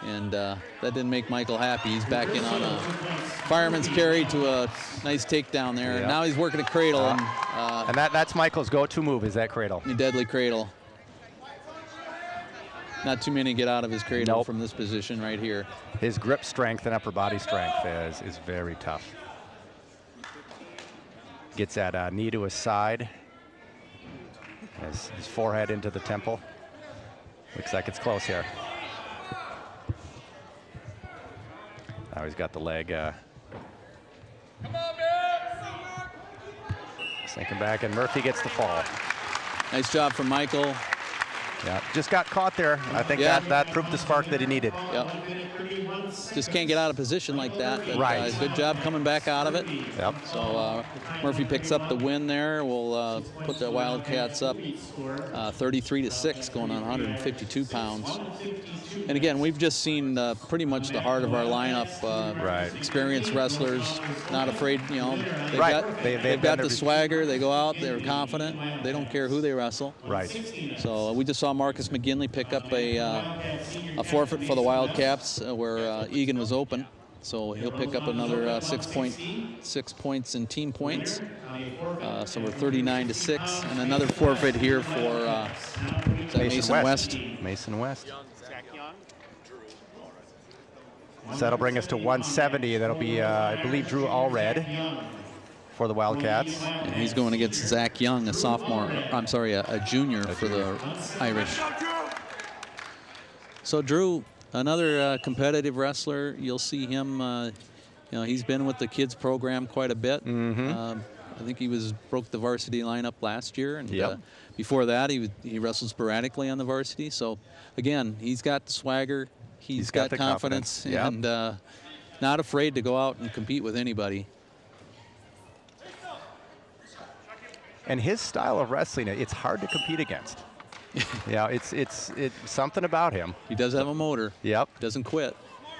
[SPEAKER 2] And that didn't make Michael happy. He's back in on a fireman's carry to a nice takedown there.
[SPEAKER 3] Yep.
[SPEAKER 2] Now he's working a cradle.
[SPEAKER 3] And that's Michael's go-to move, is that cradle.
[SPEAKER 2] A deadly cradle. Not too many get out of his cradle from this position right here.
[SPEAKER 3] His grip strength and upper body strength is very tough. Gets that knee to his side. His forehead into the temple. Looks like it's close here. Now he's got the leg. Sinking back, and Murphy gets the fall.
[SPEAKER 2] Nice job from Michael.
[SPEAKER 3] Yeah, just got caught there. I think that proved the spark that he needed.
[SPEAKER 2] Yep. Just can't get out of position like that. But,
[SPEAKER 3] right.
[SPEAKER 2] Good job coming back out of it.
[SPEAKER 3] Yep.
[SPEAKER 2] So Murphy picks up the win there. We'll put the Wildcats up 33-6, going on 152 pounds. And again, we've just seen pretty much the heart of our lineup.
[SPEAKER 3] Right.
[SPEAKER 2] Experienced wrestlers, not afraid. You know, they've got the swagger. They go out. They're confident. They don't care who they wrestle.
[SPEAKER 3] Right.
[SPEAKER 2] So we just saw Marcus McGinley pick up a forfeit for the Wildcats where Eagan was open. So he'll pick up another 6 points in team points. So we're 39-6, and another forfeit here for Mason West.
[SPEAKER 3] Mason West. So that'll bring us to 170. That'll be, I believe, Drew Allred for the Wildcats.
[SPEAKER 2] And he's going against Zach Jung, a sophomore. I'm sorry, a junior for the Irish. So Drew, another competitive wrestler. You'll see him. You know, he's been with the kids program quite a bit. I think he broke the varsity lineup last year, and before that, he wrestled sporadically on the varsity. So again, he's got the swagger. He's got the confidence, and not afraid to go out and compete with anybody.
[SPEAKER 3] And his style of wrestling, it's hard to compete against. Yeah, it's something about him.
[SPEAKER 2] He does have a motor.
[SPEAKER 3] Yep.
[SPEAKER 2] Doesn't quit.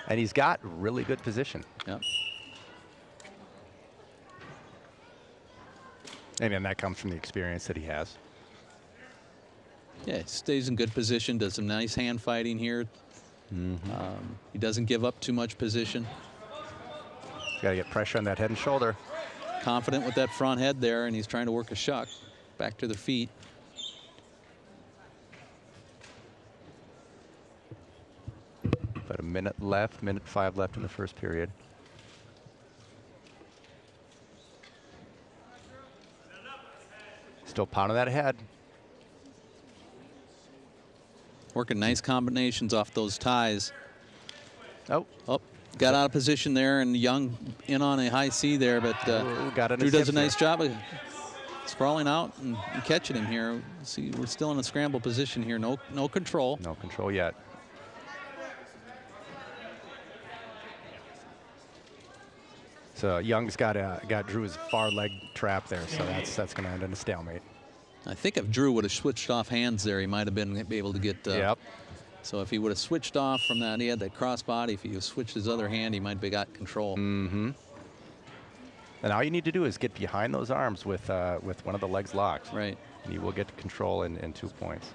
[SPEAKER 3] And he's got really good position.
[SPEAKER 2] Yep.
[SPEAKER 3] And that comes from the experience that he has.
[SPEAKER 2] Yeah, he stays in good position, does some nice hand fighting here. He doesn't give up too much position.
[SPEAKER 3] Got to get pressure on that head and shoulder.
[SPEAKER 2] Confident with that front head there, and he's trying to work a shuck back to the feet.
[SPEAKER 3] About a minute left, minute 5 left in the first period. Still pounding that head.
[SPEAKER 2] Working nice combinations off those ties.
[SPEAKER 3] Oh,
[SPEAKER 2] got out of position there, and Jung in on a high C there, but Drew does a nice job of sprawling out and catching him here. See, we're still in a scramble position here. No control.
[SPEAKER 3] No control yet. So Jung's got Drew's far leg trap there, so that's going to end in a stalemate.
[SPEAKER 2] I think if Drew would have switched off hands there, he might have been able to get.
[SPEAKER 3] Yep.
[SPEAKER 2] So if he would have switched off from that, he had that cross body. If he had switched his other hand, he might have got control.
[SPEAKER 3] And all you need to do is get behind those arms with one of the legs locked.
[SPEAKER 2] Right.
[SPEAKER 3] And you will get control in 2 points.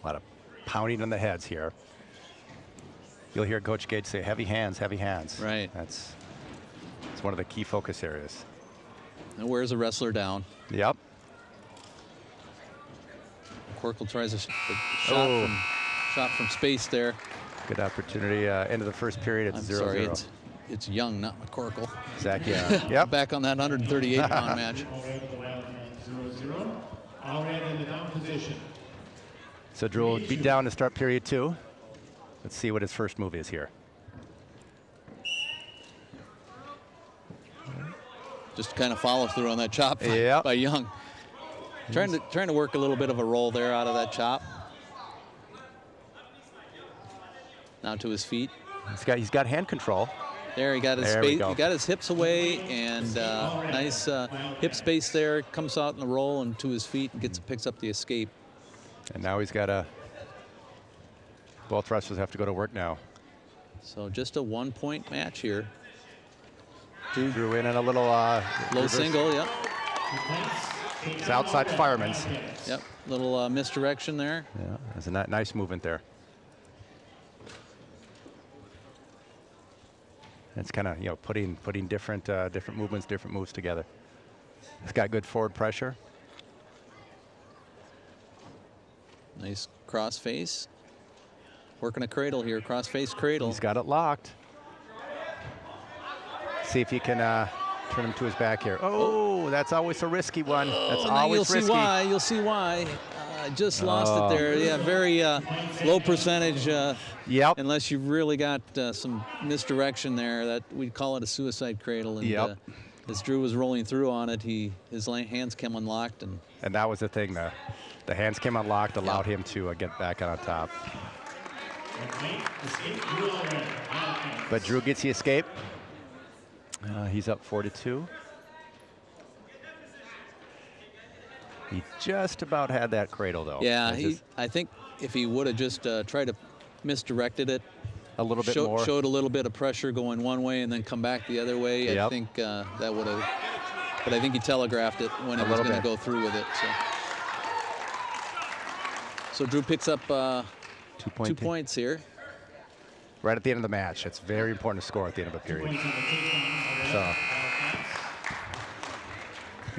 [SPEAKER 3] A lot of pounding on the heads here. You'll hear Coach Gage say, heavy hands, heavy hands.
[SPEAKER 2] Right.
[SPEAKER 3] It's one of the key focus areas.
[SPEAKER 2] And wears a wrestler down.
[SPEAKER 3] Yep.
[SPEAKER 2] McCorkle tries a shot from space there.
[SPEAKER 3] Good opportunity. End of the first period at 0-0.
[SPEAKER 2] Sorry, it's Jung, not McCorkle.
[SPEAKER 3] Zach, yep.
[SPEAKER 2] Back on that 138-pound match.
[SPEAKER 4] 0-0. Already in the down position.
[SPEAKER 3] So Drew will beat down to start period 2. Let's see what his first move is here.
[SPEAKER 2] Just kind of follow through on that chop by Jung. Trying to work a little bit of a roll there out of that chop. Now to his feet.
[SPEAKER 3] He's got hand control.
[SPEAKER 2] There, he got his space. He got his hips away, and nice hip space there. Comes out in the roll and to his feet and picks up the escape.
[SPEAKER 3] And now he's got both wrestlers have to go to work now.
[SPEAKER 2] So just a 1-point match here.
[SPEAKER 3] Drew in a little
[SPEAKER 2] low single, yep.
[SPEAKER 3] It's outside fireman's.
[SPEAKER 2] Yep, little misdirection there.
[SPEAKER 3] Yeah, there's a nice movement there. It's kind of putting different movements, different moves together. It's got good forward pressure.
[SPEAKER 2] Nice cross face. Working a cradle here, cross face cradle.
[SPEAKER 3] He's got it locked. See if you can turn him to his back here. Oh, that's always a risky one. That's always risky.
[SPEAKER 2] You'll see why. I just lost it there. Yeah, very low percentage.
[SPEAKER 3] Yep.
[SPEAKER 2] Unless you really got some misdirection there, that we'd call it a suicide cradle. And
[SPEAKER 3] Yep.
[SPEAKER 2] as Drew was rolling through on it, his hands came unlocked, and
[SPEAKER 3] that was the thing. The hands came unlocked, allowed him to get back on top. But Drew gets the escape. He's up 4-2. He just about had that cradle, though.
[SPEAKER 2] Yeah, I think if he would have just tried to misdirected it
[SPEAKER 3] a little bit more,
[SPEAKER 2] showed a little bit of pressure going one way and then come back the other way, I think that would have. But I think he telegraphed it when he was going to go through with it. So Drew picks up 2 points here.
[SPEAKER 3] Right at the end of the match. It's very important to score at the end of a period. So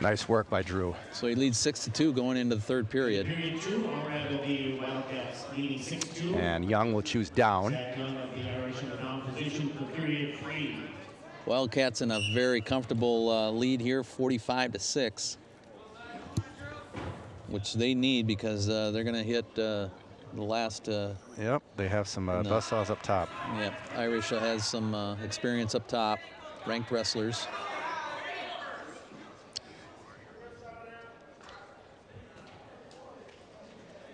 [SPEAKER 3] nice work by Drew.
[SPEAKER 2] So he leads 6-2 going into the third period.
[SPEAKER 3] And Jung will choose down.
[SPEAKER 2] Wildcats in a very comfortable lead here, 45-6, which they need because they're going to hit the last.
[SPEAKER 3] Yep, they have some buzzsaws up top.
[SPEAKER 2] Yep, Irish has some experience up top, ranked wrestlers.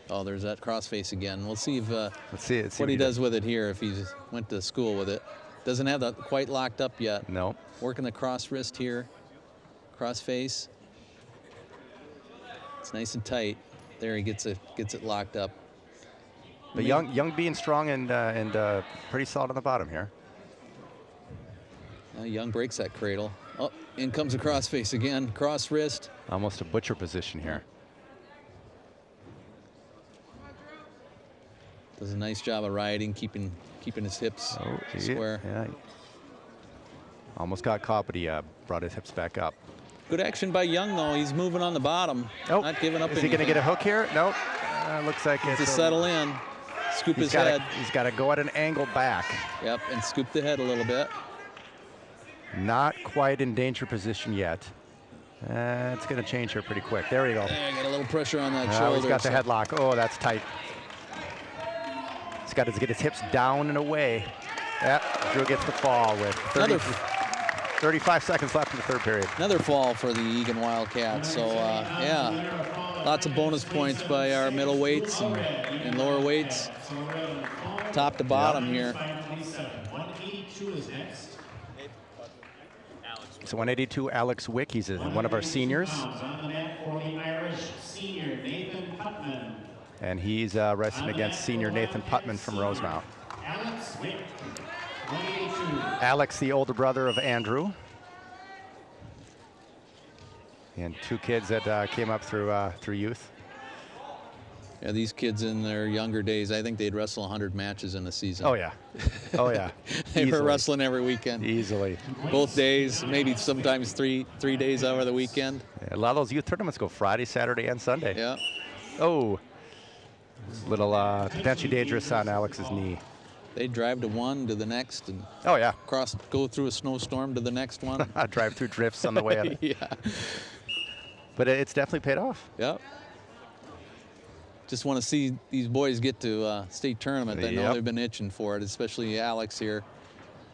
[SPEAKER 2] Oh, there's that crossface again. We'll see if
[SPEAKER 3] let's see
[SPEAKER 2] what he does with it here. If he went to school with it, doesn't have that quite locked up yet.
[SPEAKER 3] No.
[SPEAKER 2] Working the cross wrist here, crossface. It's nice and tight. There he gets it locked up.
[SPEAKER 3] But Jung being strong and pretty solid on the bottom here.
[SPEAKER 2] Jung breaks that cradle. Oh, in comes a crossface again. Cross wrist.
[SPEAKER 3] Almost a butcher position here.
[SPEAKER 2] Does a nice job of riding, keeping his hips square.
[SPEAKER 3] Yeah. Almost got caught, but he brought his hips back up.
[SPEAKER 2] Good action by Jung, though. He's moving on the bottom.
[SPEAKER 3] Oh,
[SPEAKER 2] not giving up.
[SPEAKER 3] Is he going to get a hook here? Nope. Looks like it's
[SPEAKER 2] to settle in. Scoop his head.
[SPEAKER 3] He's got to go at an angle back.
[SPEAKER 2] Yep, and scoop the head a little bit.
[SPEAKER 3] Not quite in danger position yet. It's going to change here pretty quick. There we go.
[SPEAKER 2] Got a little pressure on that shoulder.
[SPEAKER 3] He's got the headlock. Oh, that's tight. He's got to get his hips down and away. Yep, Drew gets the fall with 35 seconds left in the third period.
[SPEAKER 2] Another fall for the Eagan Wildcats. So, yeah, lots of bonus points by our middleweights and lower weights. Top to bottom here.
[SPEAKER 3] So 182, Alex Wick. He's one of our seniors. And he's wrestling against senior Nathan Putman from Rosemount. Alex, the older brother of Andrew. And two kids that came up through youth.
[SPEAKER 2] Yeah, these kids in their younger days, I think they'd wrestle 100 matches in a season.
[SPEAKER 3] Oh, yeah. Oh, yeah.
[SPEAKER 2] They were wrestling every weekend.
[SPEAKER 3] Easily.
[SPEAKER 2] Both days, maybe sometimes three days over the weekend.
[SPEAKER 3] Yeah, a lot of those youth tournaments go Friday, Saturday, and Sunday.
[SPEAKER 2] Yeah.
[SPEAKER 3] Oh. Little potentially dangerous on Alex's knee.
[SPEAKER 2] They drive to one to the next and go through a snowstorm to the next one.
[SPEAKER 3] Drive through drifts on the way up.
[SPEAKER 2] Yeah.
[SPEAKER 3] But it's definitely paid off.
[SPEAKER 2] Yep. Just want to see these boys get to state tournament. I know they've been itching for it, especially Alex here.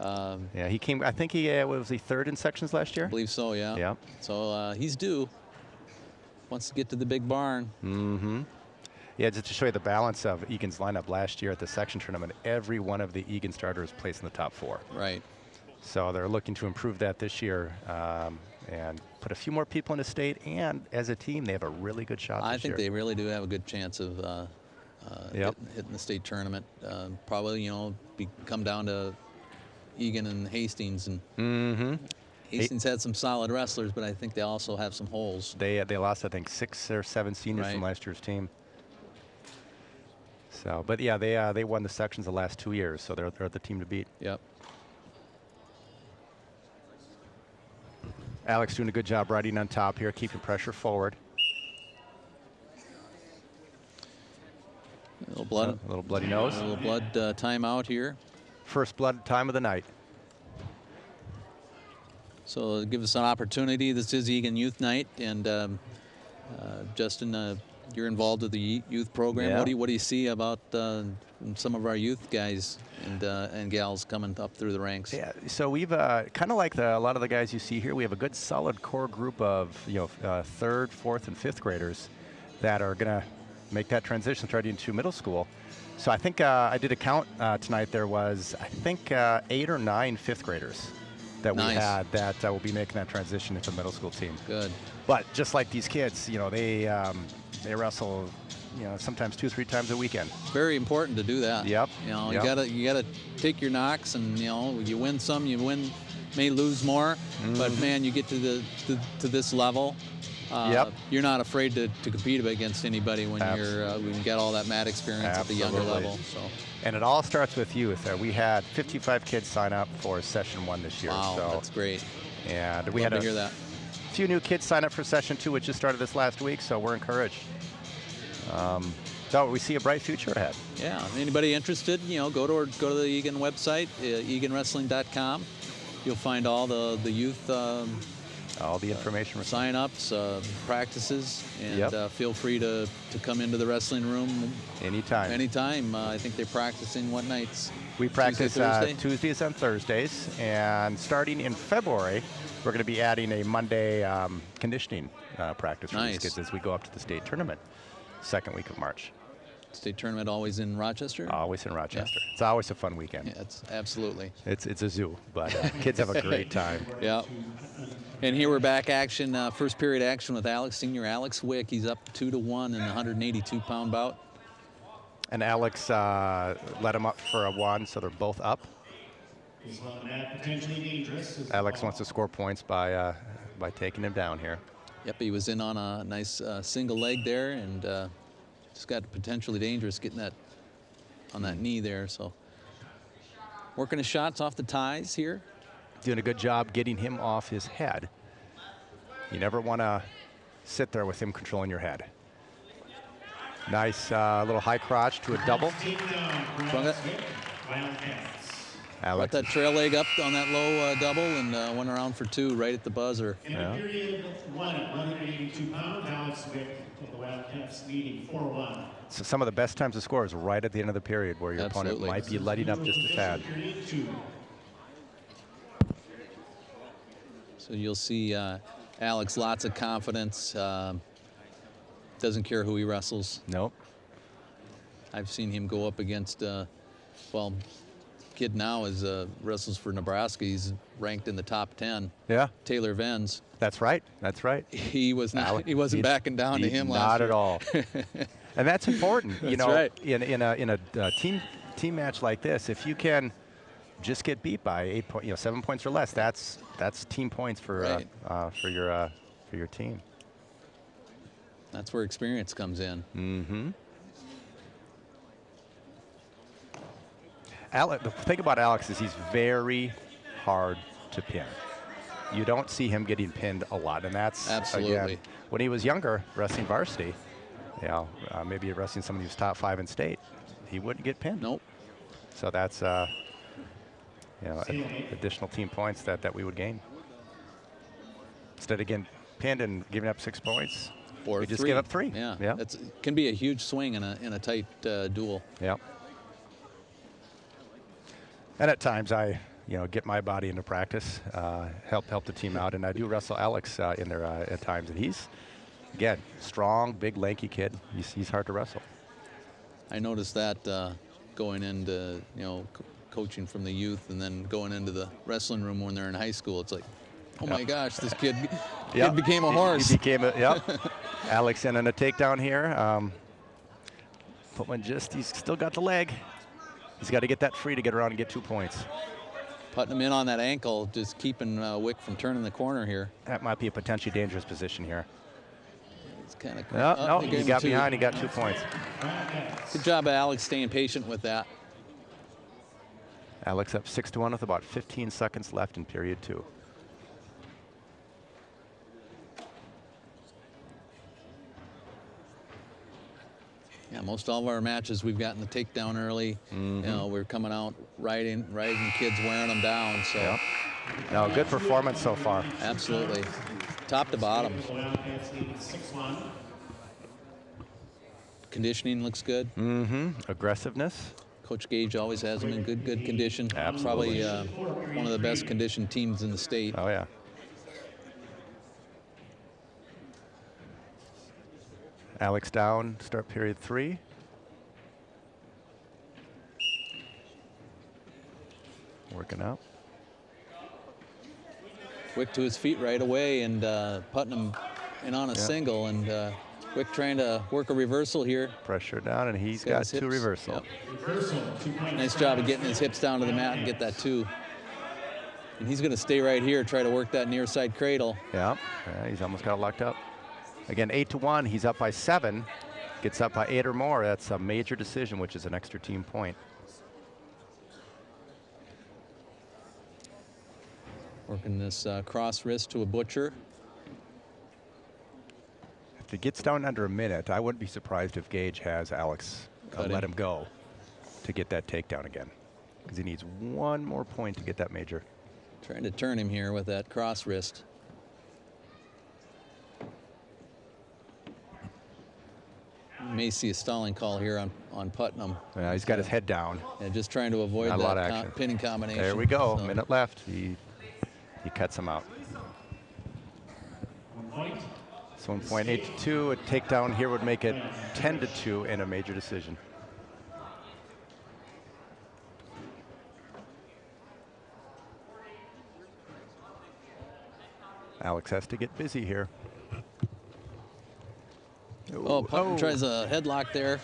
[SPEAKER 3] Yeah, he came. I think was he third in sections last year?
[SPEAKER 2] I believe so. Yeah.
[SPEAKER 3] Yeah.
[SPEAKER 2] So he's due. Wants to get to the big barn.
[SPEAKER 3] Mm-hmm. Yeah, just to show you the balance of Eagan's lineup last year at the section tournament, every one of the Eagan starters placed in the top 4.
[SPEAKER 2] Right.
[SPEAKER 3] So they're looking to improve that this year and put a few more people in the state. And as a team, they have a really good shot this year.
[SPEAKER 2] I think they really do have a good chance of hitting the state tournament. Probably, come down to Eagan and Hastings. And Hastings had some solid wrestlers, but I think they also have some holes.
[SPEAKER 3] They lost, I think, 6 or 7 seniors from last year's team. So, but yeah, they won the sections the last 2 years, so they're the team to beat.
[SPEAKER 2] Yep.
[SPEAKER 3] Alex doing a good job riding on top here, keeping pressure forward.
[SPEAKER 2] A little blood.
[SPEAKER 3] A little bloody nose.
[SPEAKER 2] A little blood timeout here.
[SPEAKER 3] First blood time of the night.
[SPEAKER 2] So give us an opportunity. This is Eagan Youth Night, and Justin, You're involved with the youth program.
[SPEAKER 3] Yeah.
[SPEAKER 2] What do you see about some of our youth guys and gals coming up through the ranks?
[SPEAKER 3] Yeah, so we've kind of like a lot of the guys you see here. We have a good solid core group of 3rd, 4th, and 5th graders that are going to make that transition starting into middle school. So I think I did a count tonight. There was, I think, 8 or 9 5th graders that we had that will be making that transition into the middle school team.
[SPEAKER 2] Good.
[SPEAKER 3] But just like these kids, they wrestle, sometimes 2-3 times a weekend.
[SPEAKER 2] It's very important to do that.
[SPEAKER 3] Yep.
[SPEAKER 2] You gotta take your knocks, and you win some, may lose more, but man, you get to this level. You're not afraid to compete against anybody when you got all that mat experience at the younger level. So.
[SPEAKER 3] And it all starts with youth. We had 55 kids sign up for session 1 this year.
[SPEAKER 2] Wow,
[SPEAKER 3] so,
[SPEAKER 2] that's great.
[SPEAKER 3] And we
[SPEAKER 2] Love
[SPEAKER 3] had
[SPEAKER 2] to hear that.
[SPEAKER 3] few new kids sign up for session 2, which just started this last week, so we're encouraged. So we see a bright future ahead.
[SPEAKER 2] Yeah, anybody interested, go to the Eagan website, eaganwrestling.com. You'll find all the youth
[SPEAKER 3] all the information.
[SPEAKER 2] Sign-ups, practices, and feel free to come into the wrestling room
[SPEAKER 3] anytime.
[SPEAKER 2] Anytime. I think they're practicing what nights?
[SPEAKER 3] We practice Tuesdays and Thursdays, and starting in February, we're going to be adding a Monday conditioning practice for these kids as we go up to the state tournament, 2nd week of March.
[SPEAKER 2] State tournament always in Rochester?
[SPEAKER 3] Always in Rochester. Yeah. It's always a fun weekend.
[SPEAKER 2] Yeah, it's absolutely.
[SPEAKER 3] It's a zoo, but kids have a great time.
[SPEAKER 2] Yeah. And here we're back action, first period action with Senior Alex Wick. He's up 2-1 in the 182-pound bout.
[SPEAKER 3] And Alex let him up for a 1, so they're both up. Alex wants to score points by taking him down here.
[SPEAKER 2] Yep, he was in on a nice single leg there, and just got potentially dangerous getting that on that knee there. So working his shots off the ties here.
[SPEAKER 3] Doing a good job getting him off his head. You never want to sit there with him controlling your head. Nice little high crotch to a double.
[SPEAKER 2] Swung it. Got that trail leg up on that low double and went around for 2 right at the buzzer.
[SPEAKER 4] In period 1 at 182 pounds, Alex Wick of the Wildcats leading 4-1.
[SPEAKER 3] So some of the best times to score is right at the end of the period where your opponent might be letting up just a tad.
[SPEAKER 2] So you'll see Alex, lots of confidence. Doesn't care who he wrestles.
[SPEAKER 3] Nope.
[SPEAKER 2] I've seen him go up against, kid now is wrestles for Nebraska. He's ranked in the top 10.
[SPEAKER 3] Yeah.
[SPEAKER 2] Taylor Venz.
[SPEAKER 3] That's right. That's right.
[SPEAKER 2] He was not. He wasn't backing down to him last year.
[SPEAKER 3] Not at all. And that's important.
[SPEAKER 2] Right.
[SPEAKER 3] In a team match like this, if you can just get beat by 8 points, 7 points or less, that's team points for your team.
[SPEAKER 2] That's where experience comes in.
[SPEAKER 3] Mm-hmm. The thing about Alex is he's very hard to pin. You don't see him getting pinned a lot, and that's
[SPEAKER 2] absolutely.
[SPEAKER 3] Again, when he was younger, wrestling varsity, maybe wrestling somebody who's top 5 in state, he wouldn't get pinned.
[SPEAKER 2] Nope.
[SPEAKER 3] So that's additional team points that we would gain. Instead of getting pinned and giving up 6 points, we just give up 3.
[SPEAKER 2] Yeah. It can be a huge swing in a tight duel.
[SPEAKER 3] Yeah. And at times I, get my body into practice, help the team out, and I do wrestle Alex in there at times, and he's, again, strong, big, lanky kid. He's hard to wrestle.
[SPEAKER 2] I noticed that going into coaching from the youth, and then going into the wrestling room when they're in high school. It's like, oh my gosh, this kid became a horse.
[SPEAKER 3] He became Alex in on a takedown here. Putman he's still got the leg. He's got to get that free to get around and get 2 points.
[SPEAKER 2] Putting him in on that ankle, just keeping Wick from turning the corner here.
[SPEAKER 3] That might be a potentially dangerous position here.
[SPEAKER 2] It's kind of
[SPEAKER 3] no, he got behind, he got 2 points.
[SPEAKER 2] Good job, Alex, staying patient with that.
[SPEAKER 3] Alex up 6-1 with about 15 seconds left in period 2.
[SPEAKER 2] Yeah, most all of our matches we've gotten the takedown early.
[SPEAKER 3] Mm-hmm.
[SPEAKER 2] We're coming out riding kids, wearing them down. So,
[SPEAKER 3] yep. No, good performance so far.
[SPEAKER 2] Absolutely, top to bottom. conditioning looks good.
[SPEAKER 3] Aggressiveness.
[SPEAKER 2] Coach Gage always has them in good condition.
[SPEAKER 3] Absolutely.
[SPEAKER 2] Probably one of the best conditioned teams in the state.
[SPEAKER 3] Oh, yeah. Alex down, start period 3. Working up.
[SPEAKER 2] Wick to his feet right away, and Putnam in on a single, and Wick trying to work a reversal here.
[SPEAKER 3] Pressure down, and he's got 2 reversal.
[SPEAKER 2] Yep. Nice job of getting his hips down to the mat and get that 2. And he's going to stay right here, try to work that near side cradle.
[SPEAKER 3] Yeah, he's almost got it locked up. Again, 8-1, he's up by 7. Gets up by 8 or more, that's a major decision, which is an extra team point.
[SPEAKER 2] Working this cross wrist to a butcher.
[SPEAKER 3] If it gets down under a minute, I wouldn't be surprised if Gage has Alex let him go to get that takedown again, because he needs 1 more point to get that major.
[SPEAKER 2] Trying to turn him here with that cross wrist. You may see a stalling call here on Putnam.
[SPEAKER 3] Yeah, he's got his head down.
[SPEAKER 2] Yeah, just trying to avoid that pinning combination.
[SPEAKER 3] There we go,
[SPEAKER 2] So,
[SPEAKER 3] minute left. He cuts him out.
[SPEAKER 4] 1 point.
[SPEAKER 3] It's 1.8-2. A takedown here would make it 10-2 in a major decision. Alex has to get busy here.
[SPEAKER 2] Putman tries a headlock there.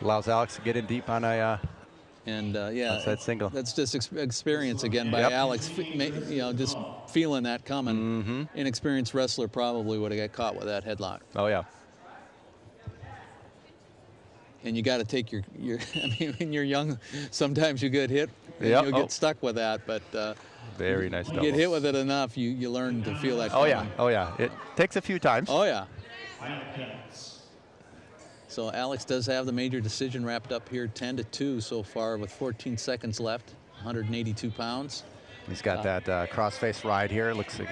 [SPEAKER 3] Allows Alex to get in deep on a outside single.
[SPEAKER 2] That's just experience again by Alex. Just feeling that coming. Inexperienced wrestler probably would have got caught with that headlock.
[SPEAKER 3] Oh yeah.
[SPEAKER 2] And you got to take your. I mean, when you're young, sometimes you get hit. And you'll get stuck with that, but.
[SPEAKER 3] Very nice.
[SPEAKER 2] You get hit with it enough, you learn to feel that.
[SPEAKER 3] Oh yeah. Oh yeah. It takes a few times.
[SPEAKER 2] Oh yeah. So Alex does have the major decision wrapped up here, 10-2 so far with 14 seconds left, 182 pounds.
[SPEAKER 3] He's got that cross-face ride here. Looks like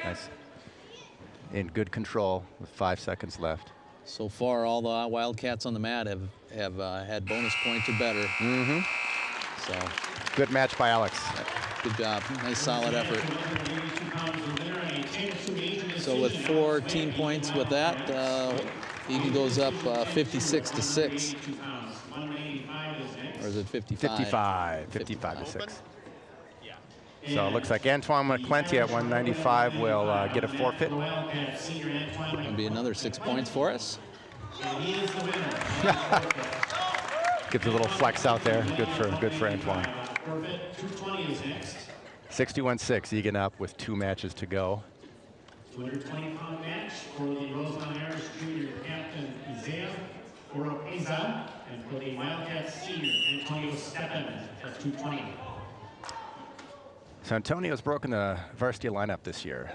[SPEAKER 3] nice, in good control with 5 seconds left.
[SPEAKER 2] So far, all the Wildcats on the mat have had bonus points or better. So
[SPEAKER 3] good match by Alex.
[SPEAKER 2] Good job. Nice, solid effort. So with 4 team points with that, Eagan goes up 56-6. Or is it 55?
[SPEAKER 3] 55-6. So it looks like Antoine McClenty at 195 will get a forfeit.
[SPEAKER 2] That'll be another 6 points for us.
[SPEAKER 3] Gives a little flex out there. Good for Antoine. 61-6. Eagan up with 2 matches to go.
[SPEAKER 4] 220-pound match for the Rosemount Irish Junior Captain Isaiah Oropeza, and for the Wildcats Senior Antonio Steppen at 220.
[SPEAKER 3] So Antonio's broken the varsity lineup this year.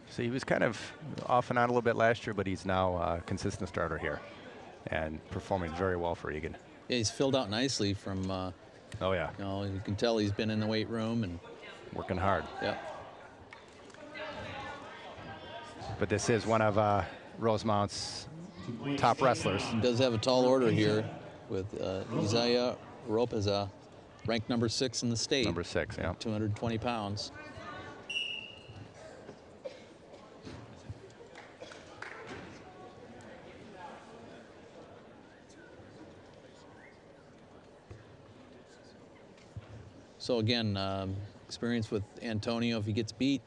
[SPEAKER 3] So he was kind of off and on a little bit last year, but he's now a consistent starter here and performing very well for Eagan.
[SPEAKER 2] Yeah, he's filled out nicely from.
[SPEAKER 3] Oh yeah.
[SPEAKER 2] You can tell he's been in the weight room and
[SPEAKER 3] working hard.
[SPEAKER 2] Yeah.
[SPEAKER 3] But this is one of Rosemount's top wrestlers.
[SPEAKER 2] He does have a tall order here with Isaiah Oropeza, ranked number 6 in the state.
[SPEAKER 3] Number 6, yeah.
[SPEAKER 2] 220 pounds. So again, experience with Antonio. If he gets beat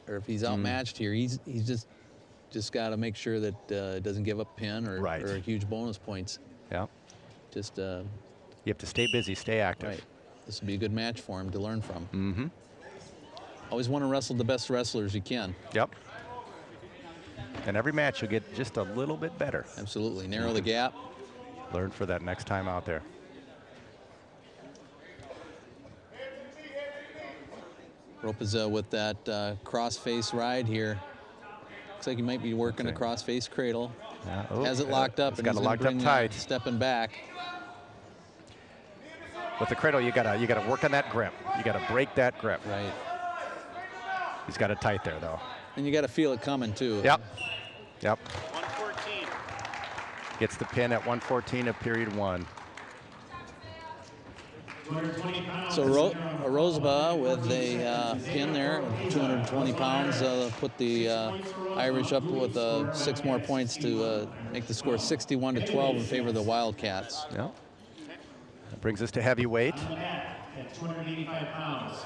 [SPEAKER 2] or if he's outmatched here, he's just got to make sure that it doesn't give up pin or huge bonus points.
[SPEAKER 3] Yeah.
[SPEAKER 2] Just
[SPEAKER 3] you have to stay busy, stay active.
[SPEAKER 2] Right. This would be a good match for him to learn from. Always want to wrestle the best wrestlers you can.
[SPEAKER 3] Yep. And every match you'll get just a little bit better.
[SPEAKER 2] Absolutely. Narrow the gap.
[SPEAKER 3] Learn for that next time out there.
[SPEAKER 2] Oropeza with that cross-face ride here. Looks like he might be working a cross-face cradle.
[SPEAKER 3] Yeah.
[SPEAKER 2] Has it locked up.
[SPEAKER 3] It's got it locked up tight.
[SPEAKER 2] Stepping back.
[SPEAKER 3] With the cradle, you gotta work on that grip. You gotta break that grip.
[SPEAKER 2] Right.
[SPEAKER 3] He's got it tight there, though.
[SPEAKER 2] And you got to feel it coming too.
[SPEAKER 3] Yep. Yep.
[SPEAKER 4] 114.
[SPEAKER 3] Gets the pin at 1:14 of period 1.
[SPEAKER 2] So Rosemount with a pin there, 220 pounds, put the Irish up with 6 more points to make the score 61-12 in favor of the Wildcats.
[SPEAKER 3] Yeah. That brings us to heavyweight.
[SPEAKER 4] At 285 pounds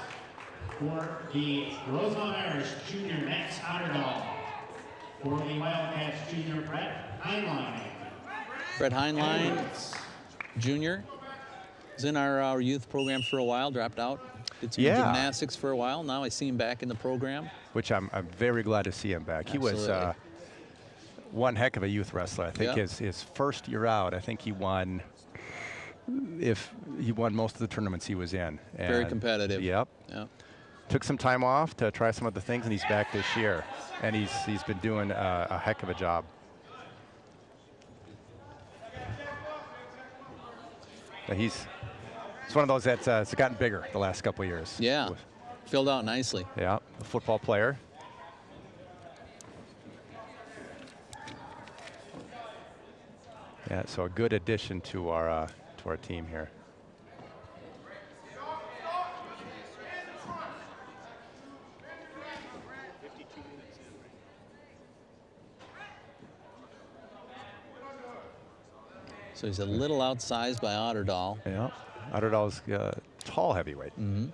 [SPEAKER 4] for the Rosemount Irish Junior Max Otterdahl. For the Wildcats Junior Brett Heinlein.
[SPEAKER 2] Brett Heinlein, Jr. was in our youth program for a while, dropped out, did some gymnastics for a while. Now I see him back in the program.
[SPEAKER 3] Which I'm very glad to see him back.
[SPEAKER 2] Absolutely.
[SPEAKER 3] He was one heck of a youth wrestler. I think his first year out, I think he won, most of the tournaments he was in. And
[SPEAKER 2] very competitive.
[SPEAKER 3] Yep.
[SPEAKER 2] Yeah.
[SPEAKER 3] Took some time off to try some other things, and he's back this year. And he's been doing a heck of a job. And it's one of those that's gotten bigger the last couple of years.
[SPEAKER 2] Yeah, filled out nicely.
[SPEAKER 3] Yeah, a football player. Yeah, so a good addition to our team here.
[SPEAKER 2] So he's a little outsized by Otterdahl.
[SPEAKER 3] Yeah, Otterdahl's tall heavyweight.
[SPEAKER 2] Mm-hmm.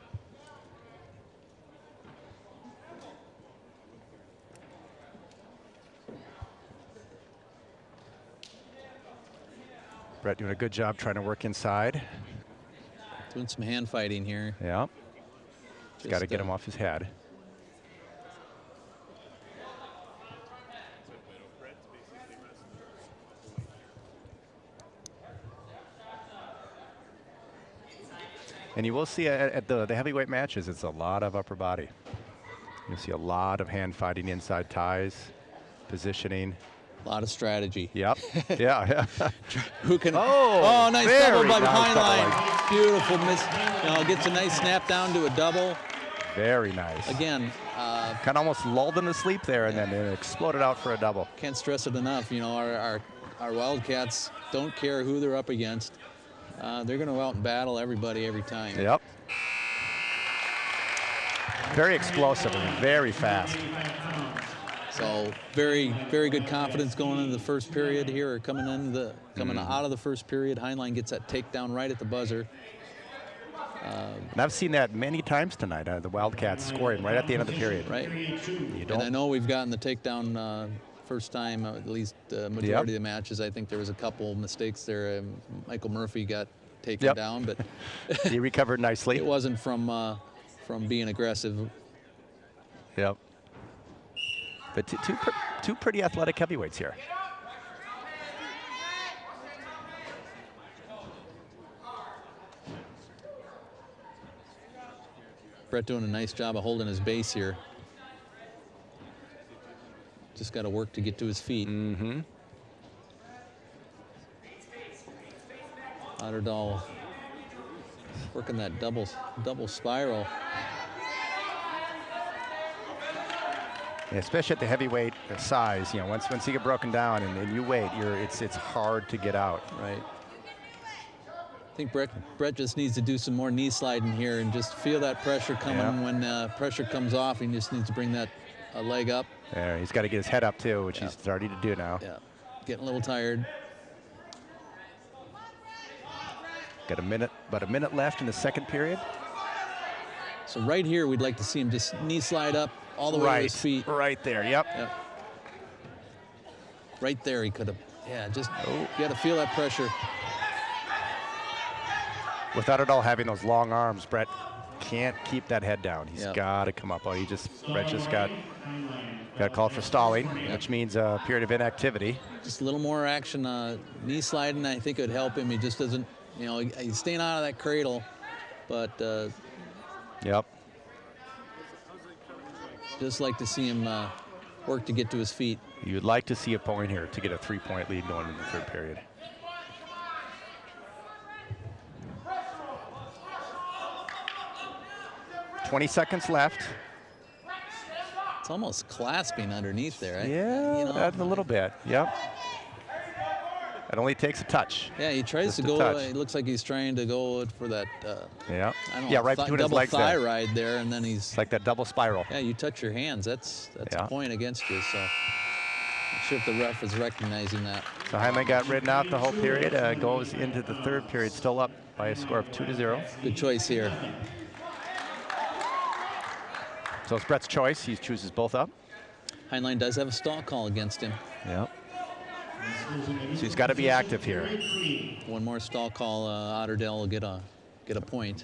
[SPEAKER 3] Brett doing a good job trying to work inside.
[SPEAKER 2] Doing some hand fighting here.
[SPEAKER 3] Yeah. Just got to get him off his head. And you will see at the heavyweight matches, it's a lot of upper body. You'll see a lot of hand fighting, inside ties, positioning.
[SPEAKER 2] A lot of strategy.
[SPEAKER 3] Yep. Yeah.
[SPEAKER 2] Who can?
[SPEAKER 3] Oh,
[SPEAKER 2] nice double by
[SPEAKER 3] nice
[SPEAKER 2] Heinlein. Beautiful miss. Gets a nice snap down to a double.
[SPEAKER 3] Very nice.
[SPEAKER 2] Again,
[SPEAKER 3] kind of almost lulled him to sleep there, and then it exploded out for a double.
[SPEAKER 2] Can't stress it enough. Our Wildcats don't care who they're up against. They're going to go out and battle everybody every time.
[SPEAKER 3] Yep. Very explosive and very fast.
[SPEAKER 2] So very, very good confidence going into the first period here, or coming out of the first period. Heinlein gets that takedown right at the buzzer.
[SPEAKER 3] And I've seen that many times tonight. The Wildcats scoring right at the end of the period.
[SPEAKER 2] Right. And I know we've gotten the takedown first time, at least majority of the matches. I think there was a couple mistakes there. Michael Murphy got taken down, but
[SPEAKER 3] he recovered nicely.
[SPEAKER 2] It wasn't from being aggressive.
[SPEAKER 3] Yep. But two pretty athletic heavyweights here.
[SPEAKER 2] Brett doing a nice job of holding his base here. Just got to work to get to his feet.
[SPEAKER 3] Mm-hmm.
[SPEAKER 2] Otterdahl working that double spiral.
[SPEAKER 3] Yeah, especially at the heavyweight size, once you get broken down and you wait, it's hard to get out.
[SPEAKER 2] Right. I think Brett just needs to do some more knee sliding here and just feel that pressure coming.
[SPEAKER 3] Yeah.
[SPEAKER 2] When pressure comes off, he just needs to bring that leg up.
[SPEAKER 3] Yeah, he's got to get his head up too, which he's starting to do now.
[SPEAKER 2] Yeah, getting a little tired.
[SPEAKER 3] Got about a minute left in the second period.
[SPEAKER 2] So right here, we'd like to see him just knee slide up all the way to his feet.
[SPEAKER 3] Right there, yep.
[SPEAKER 2] Right there, he could have. Yeah, just you got to feel that pressure.
[SPEAKER 3] Without it all having those long arms, Brett can't keep that head down. He's got to come up. Brett just got called for stalling, which means a period of inactivity.
[SPEAKER 2] Just a little more action. Knee sliding, I think, would help him. He just doesn't, he's staying out of that cradle, but just like to see him work to get to his feet.
[SPEAKER 3] You'd like to see a point here to get a 3-point lead going into the third period. $20 seconds left.
[SPEAKER 2] It's almost clasping underneath there.
[SPEAKER 3] Yeah, that's a little bit. Yep. It only takes a touch.
[SPEAKER 2] Yeah, he tries to go. It looks like he's trying to go for that.
[SPEAKER 3] Yeah.
[SPEAKER 2] I don't
[SPEAKER 3] yeah,
[SPEAKER 2] know,
[SPEAKER 3] right between his legs.
[SPEAKER 2] Double thigh ride there, and then he's.
[SPEAKER 3] It's like that double spiral.
[SPEAKER 2] Yeah, you touch your hands. That's a point against you. So, I'm sure if the ref is recognizing that.
[SPEAKER 3] So Heinlein got ridden out the whole period. Goes into the third period, still up by a score of 2-0.
[SPEAKER 2] Good choice here.
[SPEAKER 3] So it's Brett's choice. He chooses both up.
[SPEAKER 2] Heinlein does have a stall call against him.
[SPEAKER 3] Yep. So he's got to be active here.
[SPEAKER 2] One more stall call, Otterdale will get a point.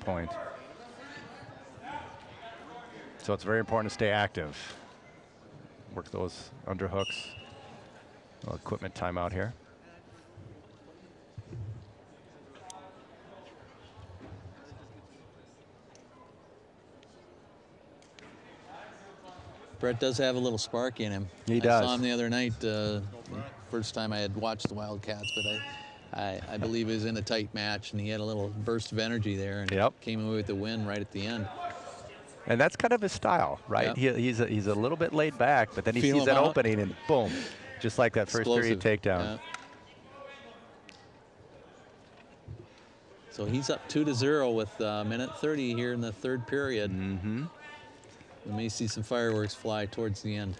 [SPEAKER 3] So it's very important to stay active. Work those underhooks. Little equipment timeout here.
[SPEAKER 2] Brett does have a little spark in him.
[SPEAKER 3] He does.
[SPEAKER 2] I saw him the other night, first time I had watched the Wildcats, but I believe he was in a tight match, and he had a little burst of energy there, and came away with the win right at the end.
[SPEAKER 3] And that's kind of his style, right?
[SPEAKER 2] Yep.
[SPEAKER 3] He's a little bit laid back, but then he sees that opening, and boom, just like that first period takedown.
[SPEAKER 2] Yeah. So he's up 2-0 with minute 30 here in the third period.
[SPEAKER 3] Mm-hmm.
[SPEAKER 2] We may see some fireworks fly towards the end.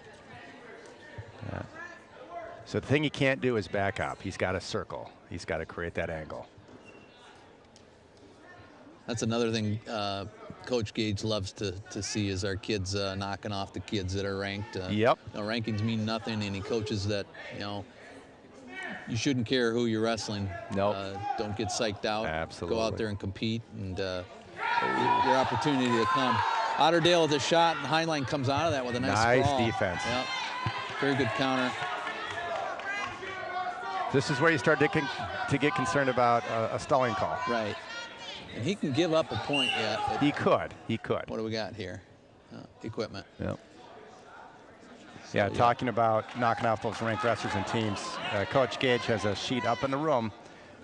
[SPEAKER 3] Yeah. So the thing he can't do is back up. He's got to circle. He's got to create that angle.
[SPEAKER 2] That's another thing Coach Gage loves to see is our kids knocking off the kids that are ranked.
[SPEAKER 3] Yep.
[SPEAKER 2] You know, rankings mean nothing, and he coaches that, you know, you shouldn't care who you're wrestling.
[SPEAKER 3] Nope.
[SPEAKER 2] Don't get psyched out.
[SPEAKER 3] Absolutely.
[SPEAKER 2] Go out there and compete, and your opportunity to come. Otterdale with a shot, and Heinlein comes out of that with a nice sprawl.
[SPEAKER 3] Defense.
[SPEAKER 2] Yep. Very good counter.
[SPEAKER 3] This is where you start to get concerned about a stalling call.
[SPEAKER 2] Right. And he can give up a point yet.
[SPEAKER 3] He could.
[SPEAKER 2] What do we got here? Equipment.
[SPEAKER 3] Yep. Yeah, talking about knocking off those ranked wrestlers and teams. Coach Gage has a sheet up in the room.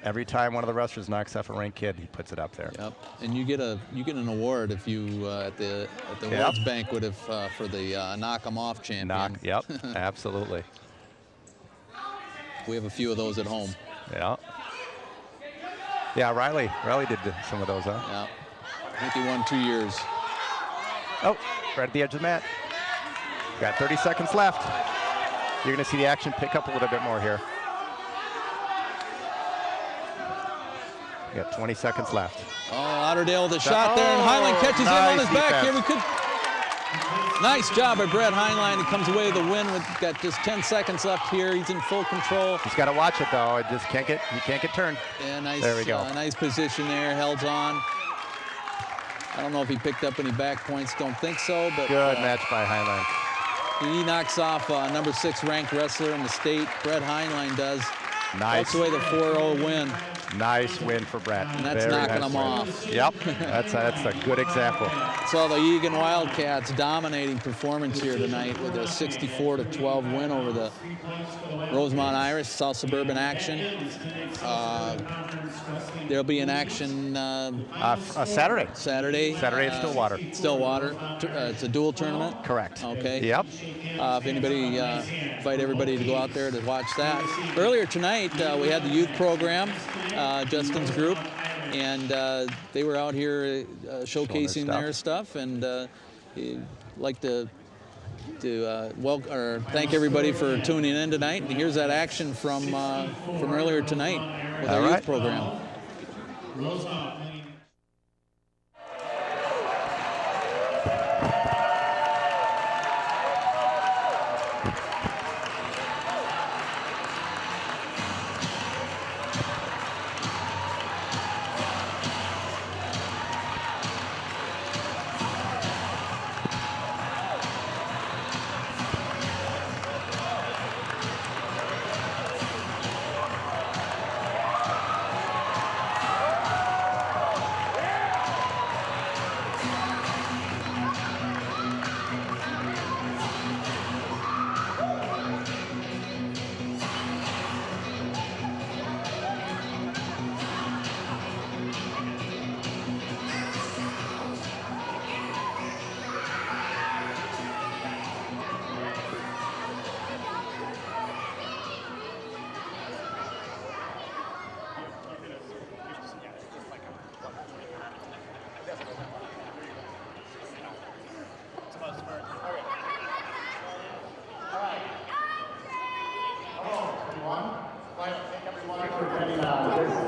[SPEAKER 3] Every time one of the wrestlers knocks off a ranked kid, he puts it up there.
[SPEAKER 2] Yep. And you get an award if you at the World's Banquet for the knock 'em off champion.
[SPEAKER 3] Yep. Absolutely.
[SPEAKER 2] We have a few of those at home.
[SPEAKER 3] Yeah. Yeah, Riley did some of those, huh?
[SPEAKER 2] Yeah. I think he won 2 years.
[SPEAKER 3] Oh, right at the edge of the mat. Got 30 seconds left. You're going to see the action pick up a little bit more here. You got 20 seconds left.
[SPEAKER 2] Oh, Otterdale with a shot there, and Heinlein catches him on his back. Here we could. Nice job by Brett Heinlein. He comes away with the win. We've got just 10 seconds left here. He's in full control.
[SPEAKER 3] He's got to watch it though. It just can't get turned.
[SPEAKER 2] Yeah, nice.
[SPEAKER 3] There we go.
[SPEAKER 2] Nice position there. Held on. I don't know if he picked up any back points. Don't think so. But
[SPEAKER 3] good match by Heinlein.
[SPEAKER 2] He knocks off number 6 ranked wrestler in the state. Brett Heinlein does.
[SPEAKER 3] Nice.
[SPEAKER 2] That's away the 4-0 win.
[SPEAKER 3] Nice win for Brett.
[SPEAKER 2] And that's knocking him off.
[SPEAKER 3] Yep, that's a good example.
[SPEAKER 2] So the Eagan Wildcats dominating performance here tonight with a 64-12 win over the Rosemount Irish, South Suburban action. There'll be an action
[SPEAKER 3] Saturday.
[SPEAKER 2] Saturday
[SPEAKER 3] at Stillwater.
[SPEAKER 2] It's a dual tournament?
[SPEAKER 3] Correct.
[SPEAKER 2] Okay.
[SPEAKER 3] Yep.
[SPEAKER 2] If anybody, invite everybody to go out there to watch that. Earlier tonight, we had the youth program, Justin's group, and they were out here showcasing their stuff, and I'd like to thank everybody for tuning in tonight. And here's that action from earlier tonight with our youth program.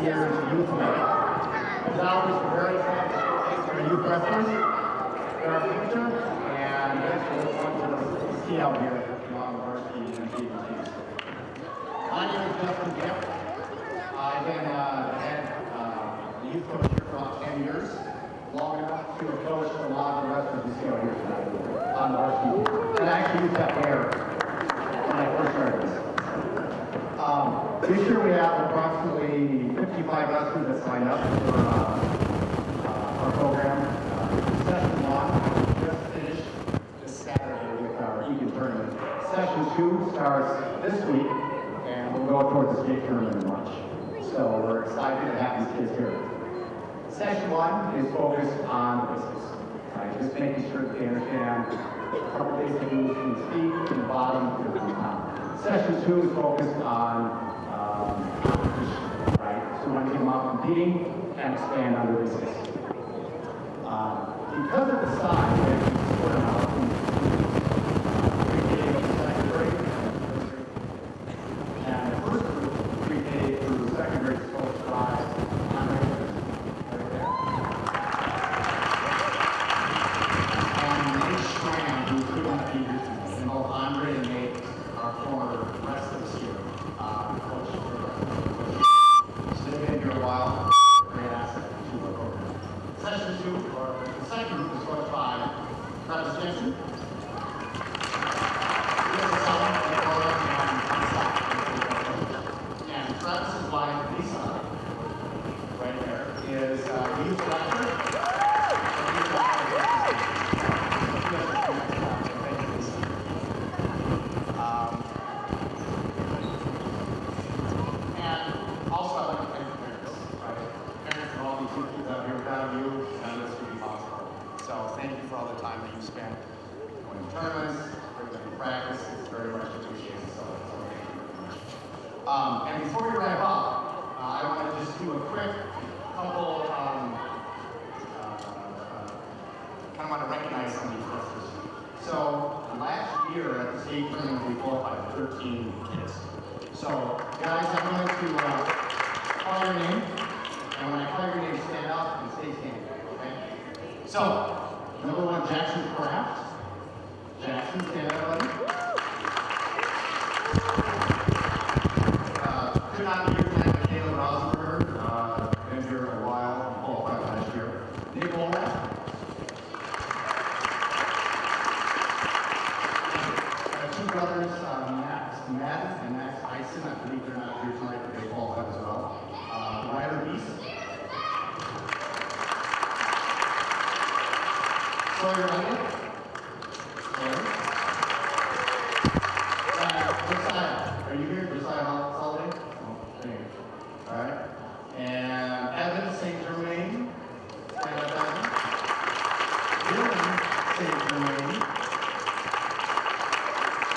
[SPEAKER 5] year's youth meet. It's always very exciting for youth wrestlers. They're our future, and that's what we want to see out here along varsity and PBTs. My name is Justin Gipp. I've been head youth coach here for about 10 years, long enough to have coached a lot of the wrestlers you see out here tonight on varsity. And I actually used that hair when I first started this. This year we have approximately 55 wrestlers that signed up for our program. Session 1 just finished this Saturday with our Eagan tournament. Session 2 starts this week, and we'll go towards the state tournament in March. So we're excited to have these kids here. Session 1 is focused on basics, right? Just making sure that they understand a couple basic moves from the feet, from the bottom, to the top. Session 2 is focused on competition, right? So we want to get them out competing and expand on their basics. Because of the size, we actually split them out from pre-K to second grade. And the first group, pre-K through second grade, is focused on Andre right there. And Nate Schramm, who could not be here tonight. And both Andre and Nate are former wrestlers here. Coach for wrestling. So they've been here a while. Great asset to our program. Session 2, or the second group, is coached by Travis Jensen. And Travis's wife, Lisa, right there, is a youth director. And also, I'd like to thank the parents, right? Parents of all these youth kids out here, without you, none of this would be possible. So thank you for all the time that you spent going to tournaments, bringing them to practice. It's very much appreciated. So thank you very much. And before we wrap up, I want to just do a quick couple, kind of want to recognize some of these wrestlers. So last year at the state tournament, we qualified 13 kids. So guys, I'm going to call your name, and when I call your name, stand up and stay standing, okay? So, number 1, Jackson Kraft. Jackson, stand up, buddy. Could not be here tonight, but Caleb Rosenberg, been here a while, qualified last year. Nick Olaf. Two brothers, Matt and Max Eisen. I believe they're not here tonight, but they qualified as well. Ryder Beast. Sawyer Elliott. Josiah. Are you here? Josiah Holiday? Oh, there you go. All right. And Evan St. Germain. Stand up, Evan. Dylan St. Germain.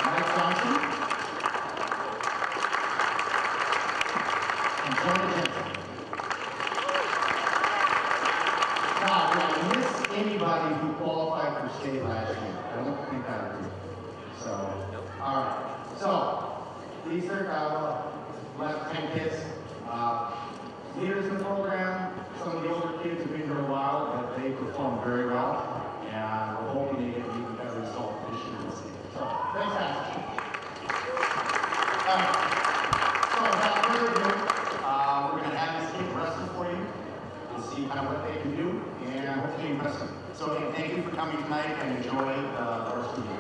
[SPEAKER 5] Mike Johnson. And Jordan Jensen. God, did I miss anybody who qualified for state last year? I don't think I did. So, all right. So, these are last 10 kids. Leaders in the program, some of the older kids have been here a while, but they performed very well. And we're hoping to get an even better result this year. So, thanks, guys. So, without further ado, we're going to have these kids wrestle for you to see kind of what they can do and hopefully impress them. So, again, thank you for coming tonight and enjoy our studio.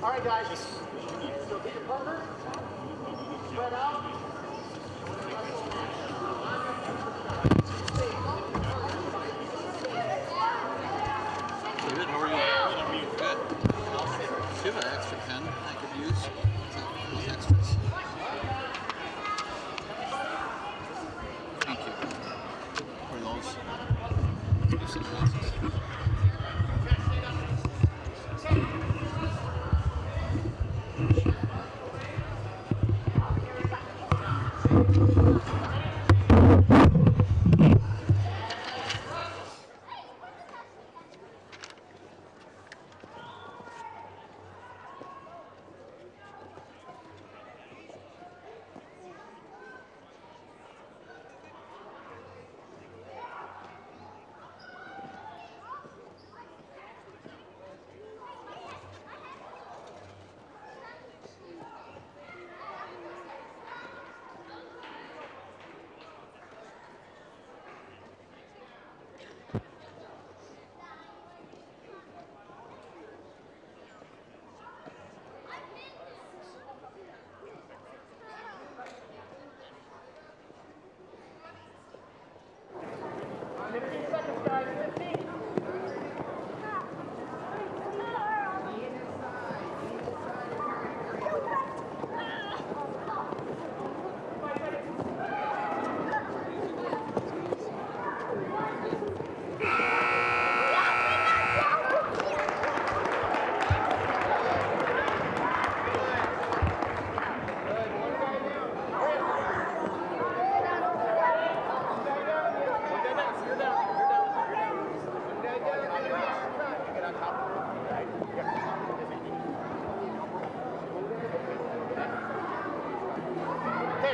[SPEAKER 5] All right, guys. So get your partner, spread out.
[SPEAKER 2] David, how are you? Good. Do you have an extra pen I could use? Those extras? Thank you. For those. Do some glasses.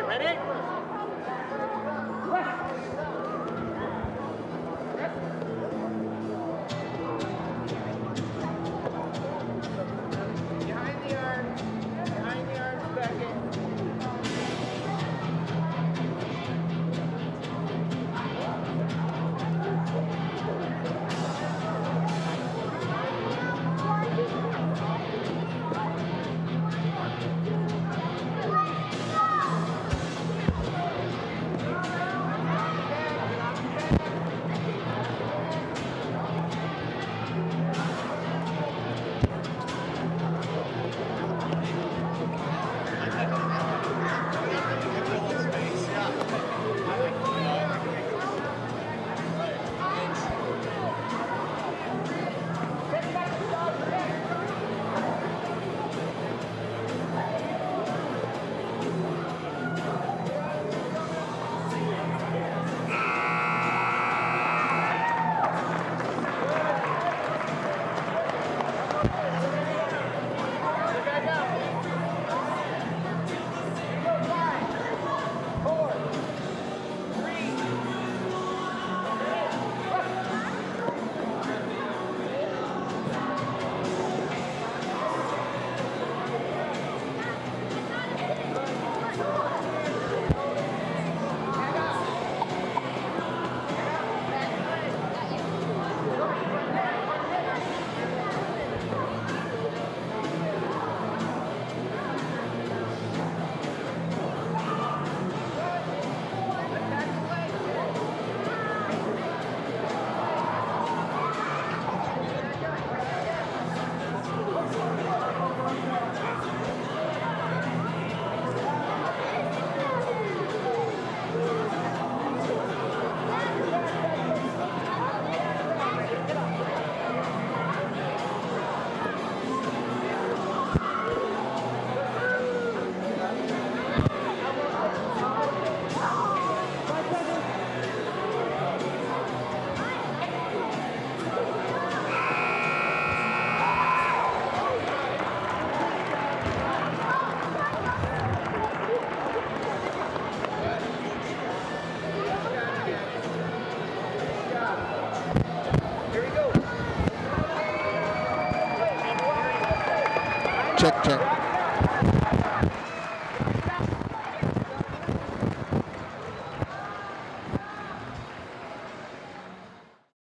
[SPEAKER 5] ready?